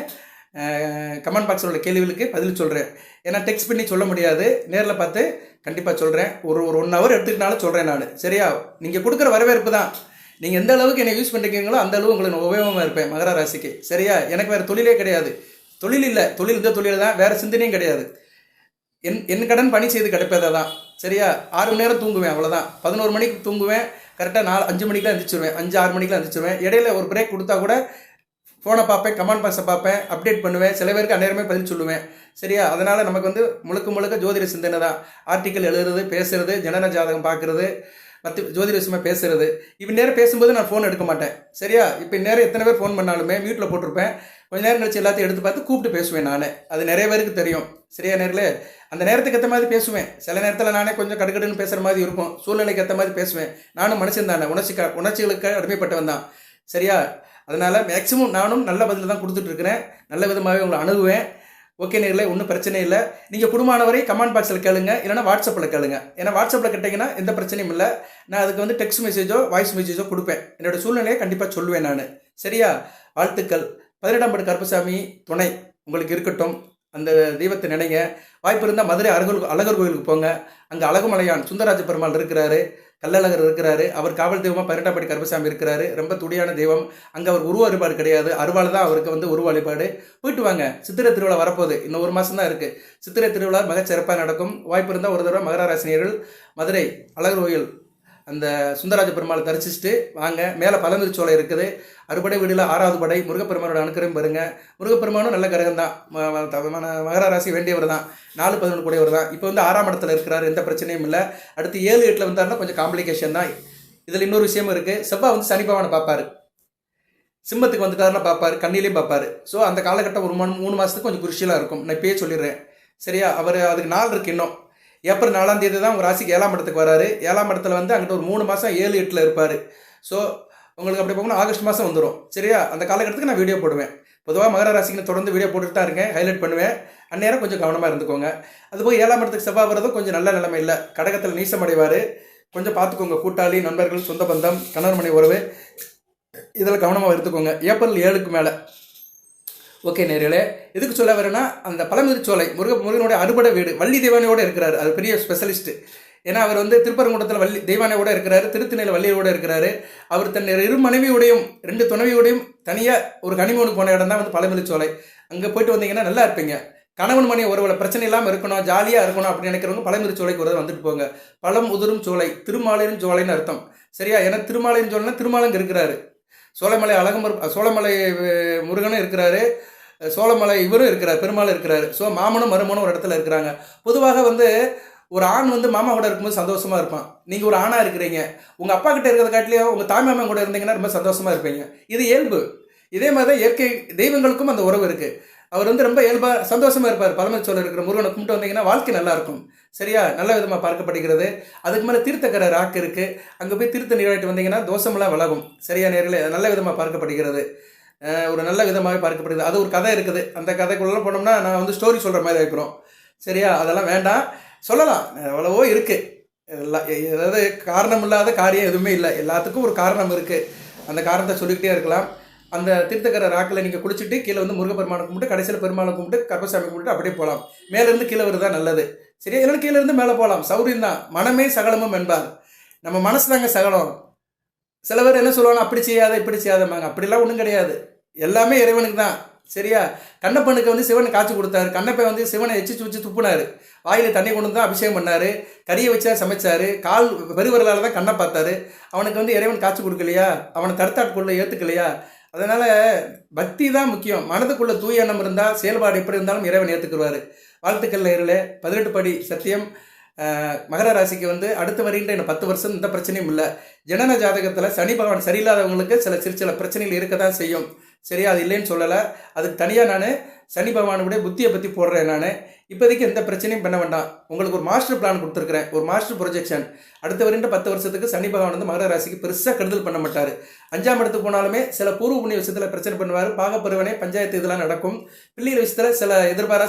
கமெண்ட் பாக்ஸில் உள்ள கேள்விகளுக்கு பதில் சொல்கிறேன். ஏன்னா டெக்ஸ்ட் பண்ணி சொல்ல முடியாது, நேரில் பார்த்து கண்டிப்பாக சொல்கிறேன். ஒரு 1 hour எடுத்துக்கிட்டாலும் சொல்கிறேன் நான். சரியா, நீங்கள் கொடுக்குற வரவேற்பு தான், நீங்கள் எந்த அளவுக்கு என்னை யூஸ் பண்ணிக்கிறீங்களோ அந்த அளவு உங்களுக்கு நான் உபயோகமாக இருப்பேன் மகர ராசிக்கு. சரியா, எனக்கு வேறு தொழிலே கிடையாது, தொழில் இல்லை, தொழில் இந்த தொழில் தான், வேறு சிந்தனையும் கிடையாது. என் கடன் பணி செய்து கிடைப்பதை தான். சரியா, 6 மணி நேரம் தூங்குவேன், அவ்வளோதான். 11 மணிக்கு தூங்குவேன், கரெக்டாக 5 மணிக்கெலாம் எழுந்திரிச்சிருவேன், 5-6 மணிக்கெலாம் எழுந்திரிச்சிருவேன். இடையில ஒரு பிரேக் கொடுத்தா கூட ஃபோனை பார்ப்பேன், கமெண்ட் பாக்ஸை பார்ப்பேன், அப்டேட் பண்ணுவேன், சில பேருக்கு அந்நேரமே பதில் சொல்லுவேன். சரியா, அதனால் நமக்கு வந்து முழுக்க ஜோதிட சிந்தனை தான். ஆர்டிக்கல் எழுதுறது, பேசுறது, ஜனன ஜாதகம் பார்க்குறது, மற்ற ஜோதிட விஷயமா பேசுறது. இப்போ நேரம் பேசும்போது நான் ஃபோன் எடுக்க மாட்டேன். சரியா, இப்போ நேரம் எத்தனை பேர் ஃபோன் பண்ணாலுமே மியூட்டில் போட்டிருப்பேன், கொஞ்ச நேரம் கழிச்சு எல்லாத்தையும் எடுத்து பார்த்து கூப்பிட்டு பேசுவேன் நான். அது நிறைய பேருக்கு தெரியும். சரியா நேரில் அந்த நேரத்துக்கு ஏற்ற மாதிரி பேசுவேன். சில நேரத்தில் நானே கொஞ்சம் கடுக்கடுன்னு பேசுகிற மாதிரி இருக்கும், சூழ்நிலைக்கு ஏற்ற மாதிரி பேசுவேன். நானும் மனுஷன் தானே, உணர்ச்சிகளுக்கு அடிமைப்பட்டவன் தான். சரியா, அதனால் மேக்ஸிமம் நானும் நல்ல பதில் தான் கொடுத்துட்ருக்கிறேன், நல்ல விதமாகவே உங்களை அணுகுவேன். ஓகே நேரில், ஒன்றும் பிரச்சனை இல்லை. நீங்கள் குடும்பமானவரை கமெண்ட் பாக்ஸில் கேளுங்க, இல்லைனா வாட்ஸ்அப்பில் கேளுங்க. ஏன்னா வாட்ஸ்அப்பில் கேட்டிங்கன்னா எந்த பிரச்சனையும் இல்லை, நான் அதுக்கு வந்து டெக்ஸ்ட் மெசேஜோ வாய்ஸ் மெசேஜோ கொடுப்பேன். என்னோடய சூழ்நிலையை கண்டிப்பாக சொல்லுவேன் நான். சரியா, வாழ்த்துக்கள். 18ஆம் படி கருப்பசாமி துணை உங்களுக்கு இருக்கட்டும். அந்த தெய்வத்தை நினைங்க. வாய்ப்பு இருந்தால் மதுரை அழகர் கோயிலுக்கு போங்க, அங்கே அழகுமலையான் சுந்தரராஜ பெருமாள் இருக்கிறாரு, கள்ளழகர் இருக்கிறாரு, அவர் காவல் தெய்வமாக 18ஆம் படி கருப்பசாமி இருக்கிறாரு. ரொம்ப துடியான தெய்வம். அங்கே அவர் உருவ வழிபாடு கிடையாது, அருவாள் தான் அவருக்கு வந்து உருவ வழிபாடு. போயிட்டு வாங்க, சித்திரை திருவிழா வரப்போகுது, இன்னும் 1 மாதம் தான் இருக்குது. சித்திரை திருவிழா மிக சிறப்பாக நடக்கும். வாய்ப்பு இருந்தால் ஒரு தடவை மகர ராசினியர்கள் மதுரை அழகர் கோயில் அந்த சுந்தரராஜ பெருமாளை தரிசிச்சுட்டு வாங்க. மேலே பழமுதிர்ச்சோலை இருக்குது, அறுபடை வீடில் 6வது படை, முருகப்பெருமானோட அனுக்கிரம் பாருங்க. முருகப்பெருமானும் நல்ல கிரகம் தான், மகர ராசி வேண்டியவர் தான், 4-11 கூடியவர் தான். இப்போ வந்து 6ஆம் இடத்துல இருக்கிறார், எந்த பிரச்சனையும் இல்லை. அடுத்து 7-8 வந்தாருன்னா கொஞ்சம் காம்ப்ளிகேஷன் தான். இதில் இன்னொரு விஷயமும் இருக்குது, செவ்வாய் வந்து சனி பகவானை பார்ப்பார், சிம்மத்துக்கு வந்துட்டாருன்னா பார்ப்பார், கண்ணிலையும் பார்ப்பார். ஸோ அந்த காலகட்டம் ஒரு 3 மாதத்துக்கு கொஞ்சம் குருஷியலாக இருக்கும், நான் இப்பயே சொல்லிடுறேன். சரியா, அவர் அதுக்கு நாள் இருக்குது இன்னும். ஏப்ரல் 4ஆம் தேதி தான் உங்கள் ராசிக்கு 7ஆம் இடத்துக்கு வராரு. 7ஆம் இடத்துல வந்து அங்கிட்ட ஒரு 3 மாதம் 7-8 இருப்பார். ஸோ உங்களுக்கு அப்படி போகணும், ஆகஸ்ட் மாதம் வந்துடும். சரியா, அந்த காலகட்டத்துக்கு நான் வீடியோ போடுவேன். பொதுவாக மகர ராசிக்கு தொடர்ந்து வீடியோ போட்டுட்டு தான் இருக்கேன், ஹைலைட் பண்ணுவேன். அந்நேரம் கொஞ்சம் கவனமாக இருந்துக்கோங்க. அதுபோல் 7ஆம் இடத்துக்கு செவ்வாய் வரதும் கொஞ்சம் நல்ல நிலைமை இல்லை, கடகத்தில் நீசமடைவார். கொஞ்சம் பார்த்துக்கோங்க, கூட்டாளி, நண்பர்கள், சொந்த பந்தம், கணவன் மனைவி உறவு, இதில் கவனமாக எடுத்துக்கோங்க. ஏப்ரல் 7க்கு மேலே. ஓகே நேர்களே, எதுக்கு சொல்ல வரேன்னா, அந்த பழமுதிர்ச்சோலை முருகனுடைய அறுபடை வீடு, வள்ளி தெய்வானையோடு இருக்கிறார். அது பெரிய ஸ்பெஷலிஸ்ட்டு. ஏன்னா அவர் வந்து திருப்பரங்குன்றத்தில் வள்ளி தெய்வானையோடு இருக்கிறாரு, திருத்தணியில் வள்ளியோடு இருக்கிறாரு. அவர் தன் 2 மனைவியோடையும் 2 துணைவியோடையும் தனியாக ஒரு கனிமோனுக்கு போன இடம் தான் வந்து பழமுதிர்ச்சோலை. அங்கே போயிட்டு வந்தீங்கன்னா நல்லா இருப்பீங்க. கணவன் மனைவி ஒருவேளை பிரச்சனை இல்லாமல் இருக்கணும், ஜாலியாக இருக்கணும் அப்படின்னு நினைக்கிறவங்க பழமுதிர்ச்சோலைக்கு ஒரு வந்துட்டு போங்க. பழம் உதிரும் சோலை, திருமாலின் சோலைன்னு அர்த்தம். சரியா, ஏன்னா திருமாலின் சோலைன்னா திருமாலங்க இருக்கிறாரு, சோலைமலை சோலைமலை முருகனும் இருக்கிறாரு, சோழமலை இவரும் இருக்கிறார், பெருமாள் இருக்கிறாரு. ஸோ மாமனும் மருமனும் ஒரு இடத்துல இருக்கிறாங்க. பொதுவாக வந்து ஒரு ஆண் வந்து மாமா கூட இருக்கும்போது சந்தோஷமாக இருப்பான். நீங்கள் ஒரு ஆணாக இருக்கிறீங்க, உங்கள் அப்பா கிட்ட இருக்கிறத காட்டிலையும் உங்கள் தாய் மாமன் கூட இருந்தீங்கன்னா ரொம்ப சந்தோஷமாக இருப்பீங்க. இது இயல்பு. இதே மாதிரி தான் இயற்கை தெய்வங்களுக்கும் அந்த உறவு இருக்குது. அவர் வந்து ரொம்ப இயல்பாக சந்தோஷமாக இருப்பார். பழமுதிர்ச்சோலை இருக்கிற முருகனை கும்பிட்டு வந்தீங்கன்னா வாழ்க்கை நல்லாயிருக்கும். சரியா, நல்ல விதமாக பார்க்கப்படுகிறது. அதுக்கு மேலே தீர்த்தக்கரை ராக்கு இருக்குது, அங்கே போய் தீர்த்த நீராட்டு வந்தீங்கன்னா தோஷமெல்லாம் விலகும். சரியா நேர்களே, நல்ல விதமாக பார்க்கப்படுகிறது, ஒரு நல்ல விதமாகவே பார்க்கப்படுகிறது. அது ஒரு கதை இருக்குது, அந்த கதைக்குள்ளே போனோம்னா நான் வந்து ஸ்டோரி சொல்கிற மாதிரி ஆகிக்கிறோம். சரியா, அதெல்லாம் வேண்டாம், சொல்லலாம், எவ்வளவோ இருக்குது. அதாவது காரணம் இல்லாத காரியம் எதுவுமே இல்லை, எல்லாத்துக்கும் ஒரு காரணம் இருக்குது. அந்த காரணத்தை சொல்லிக்கிட்டே இருக்கலாம். அந்த தீர்த்தக்கரை ராக்கில் நீங்கள் குளிச்சுட்டு கீழே வந்து முருகப்பெருமானை கும்பிட்டு கடைசியில் பெருமாளை கும்பிட்டு கருப்பசாமி கும்பிட்டு அப்படியே போகலாம். மேலேருந்து கீழே வருது தான் நல்லது. சரியா, இல்லைன்னா கீழே இருந்து மேலே போகலாம், சௌரியம் தான். மனமே சகலமும் என்பார். நம்ம மனசு தாங்க சகலம். சில பேர் என்ன சொல்லுவாங்க, அப்படி செய்யாத இப்படி செய்யாதம்பாங்க. அப்படிலாம் ஒன்றும் கிடையாது, எல்லாமே இறைவனுக்கு தான். சரியா, கண்ணப்பனுக்கு வந்து சிவன் காட்சி கொடுத்தாரு, கண்ணப்பை வந்து சிவனை எச்சு துப்புனாரு, வாயில் தண்ணி கொண்டு தான் அபிஷேகம் பண்ணார், கறியை வச்சா சமைச்சார், கால் பெருவரலால் தான் கண்ணை பார்த்தாரு. அவனுக்கு வந்து இறைவன் காட்சி கொடுக்கலையா, அவனை தடுத்தாட்குள்ளே ஏற்றுக்கலையா? அதனால் பக்தி தான் முக்கியம். மனதுக்குள்ளே தூய எண்ணம் இருந்தால் செயல்பாடு எப்படி இருந்தாலும் இறைவன் ஏற்றுக்குருவார். வாழ்த்துக்கள் நேயர்களே. 18 படி சத்தியம் மகர ராசிக்கு வந்து அடுத்து வருகின்ற இன்னும் 10 வருஷம் இந்த பிரச்சனையும் இல்லை. ஜனன ஜாதகத்தில் சனி பகவான் சரியில்லாதவங்களுக்கு சில பிரச்சனைகள் இருக்க தான் செய்யும். சரியா, அது இல்லைன்னு சொல்லலை. அதுக்கு தனியாக நான் சனி பகவானுடைய புத்தியை பற்றி போடுறேன். நான் இப்போதைக்கு எந்த பிரச்சனையும் பண்ண வேண்டாம். உங்களுக்கு ஒரு மாஸ்டர் பிளான் கொடுத்துருக்குறேன், ஒரு மாஸ்டர் ப்ரொஜெக்ஷன். அடுத்து வருகின்ற 10 வருஷத்துக்கு சனி பகவான் வந்து மகர ராசிக்கு பெருசாக கெடுதல் பண்ண மாட்டார். 5ஆம் இடத்துக்கு போனாலுமே சில பூர்வ புண்ணிய விஷயத்தில் பிரச்சனை பண்ணுவார். பாகப்பருவனை பஞ்சாயத்து இதெல்லாம் நடக்கும். பிள்ளைகள் விஷயத்தில் சில எதிர்பாரா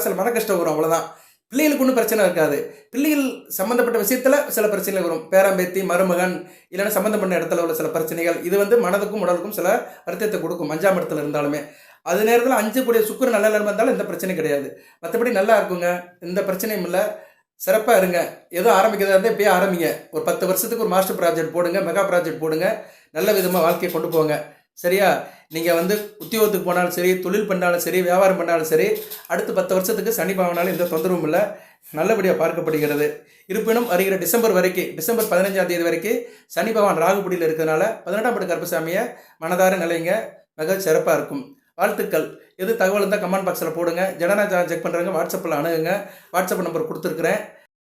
சில மன கஷ்டம் வரும், அவ்வளோதான். பிள்ளைகளுக்கு ஒன்றும் பிரச்சனை இருக்காது. பிள்ளைகள் சம்மந்தப்பட்ட விஷயத்தில் சில பிரச்சனைகள் வரும். பேரம்பேத்தி, மருமகன், இல்லைன்னா சம்மந்தப்பட்ட இடத்துல உள்ள சில பிரச்சனைகள். இது வந்து மனதுக்கும் உடலுக்கும் சில வருத்தத்தை கொடுக்கும் 5ஆம் இடத்துல இருந்தாலுமே. அது நேரத்தில் 5 கூடிய சுக்கிரன் நல்ல நிலைமை இருந்தாலும் எந்த பிரச்சனையும் கிடையாது. மற்றபடி நல்லா இருக்குங்க, எந்த பிரச்சனையும் இல்லை. சிறப்பாக இருங்க. ஏதோ ஆரம்பிக்கிறதா இருந்தால் இப்போயே ஆரம்பிங்க. ஒரு 10 வருஷத்துக்கு ஒரு மாஸ்டர் ப்ராஜெக்ட் போடுங்க, மெகா ப்ராஜெக்ட் போடுங்க. நல்ல விதமாக வாழ்க்கையை கொண்டு போங்க. சரியா, நீங்கள் வந்து உத்தியோகத்துக்கு போனாலும் சரி, தொழில் பண்ணாலும் சரி, வியாபாரம் பண்ணாலும் சரி, அடுத்து 10 வருஷத்துக்கு சனி பகவானாலும் எந்த தொந்தரவும் இல்லை, நல்லபடியாக பார்க்கப்படுகிறது. இருப்பினும் வருகிற டிசம்பர் 15ஆம் தேதி வரைக்கும் சனி பகவான் ராகுபடியில் இருக்கிறதுனால 18ஆம் படி கருப்பசாமியை மனதார நிலைங்க, மிக சிறப்பாக இருக்கும். வாழ்த்துக்கள். எது தகவல் இருந்தால் கமெண்ட் பாக்ஸில் போடுங்க. ஜனனா செக் பண்ணுறவங்க வாட்ஸ்அப்பில் அணுகுங்க. வாட்ஸ்அப் நம்பர் கொடுத்துருக்குறேன்.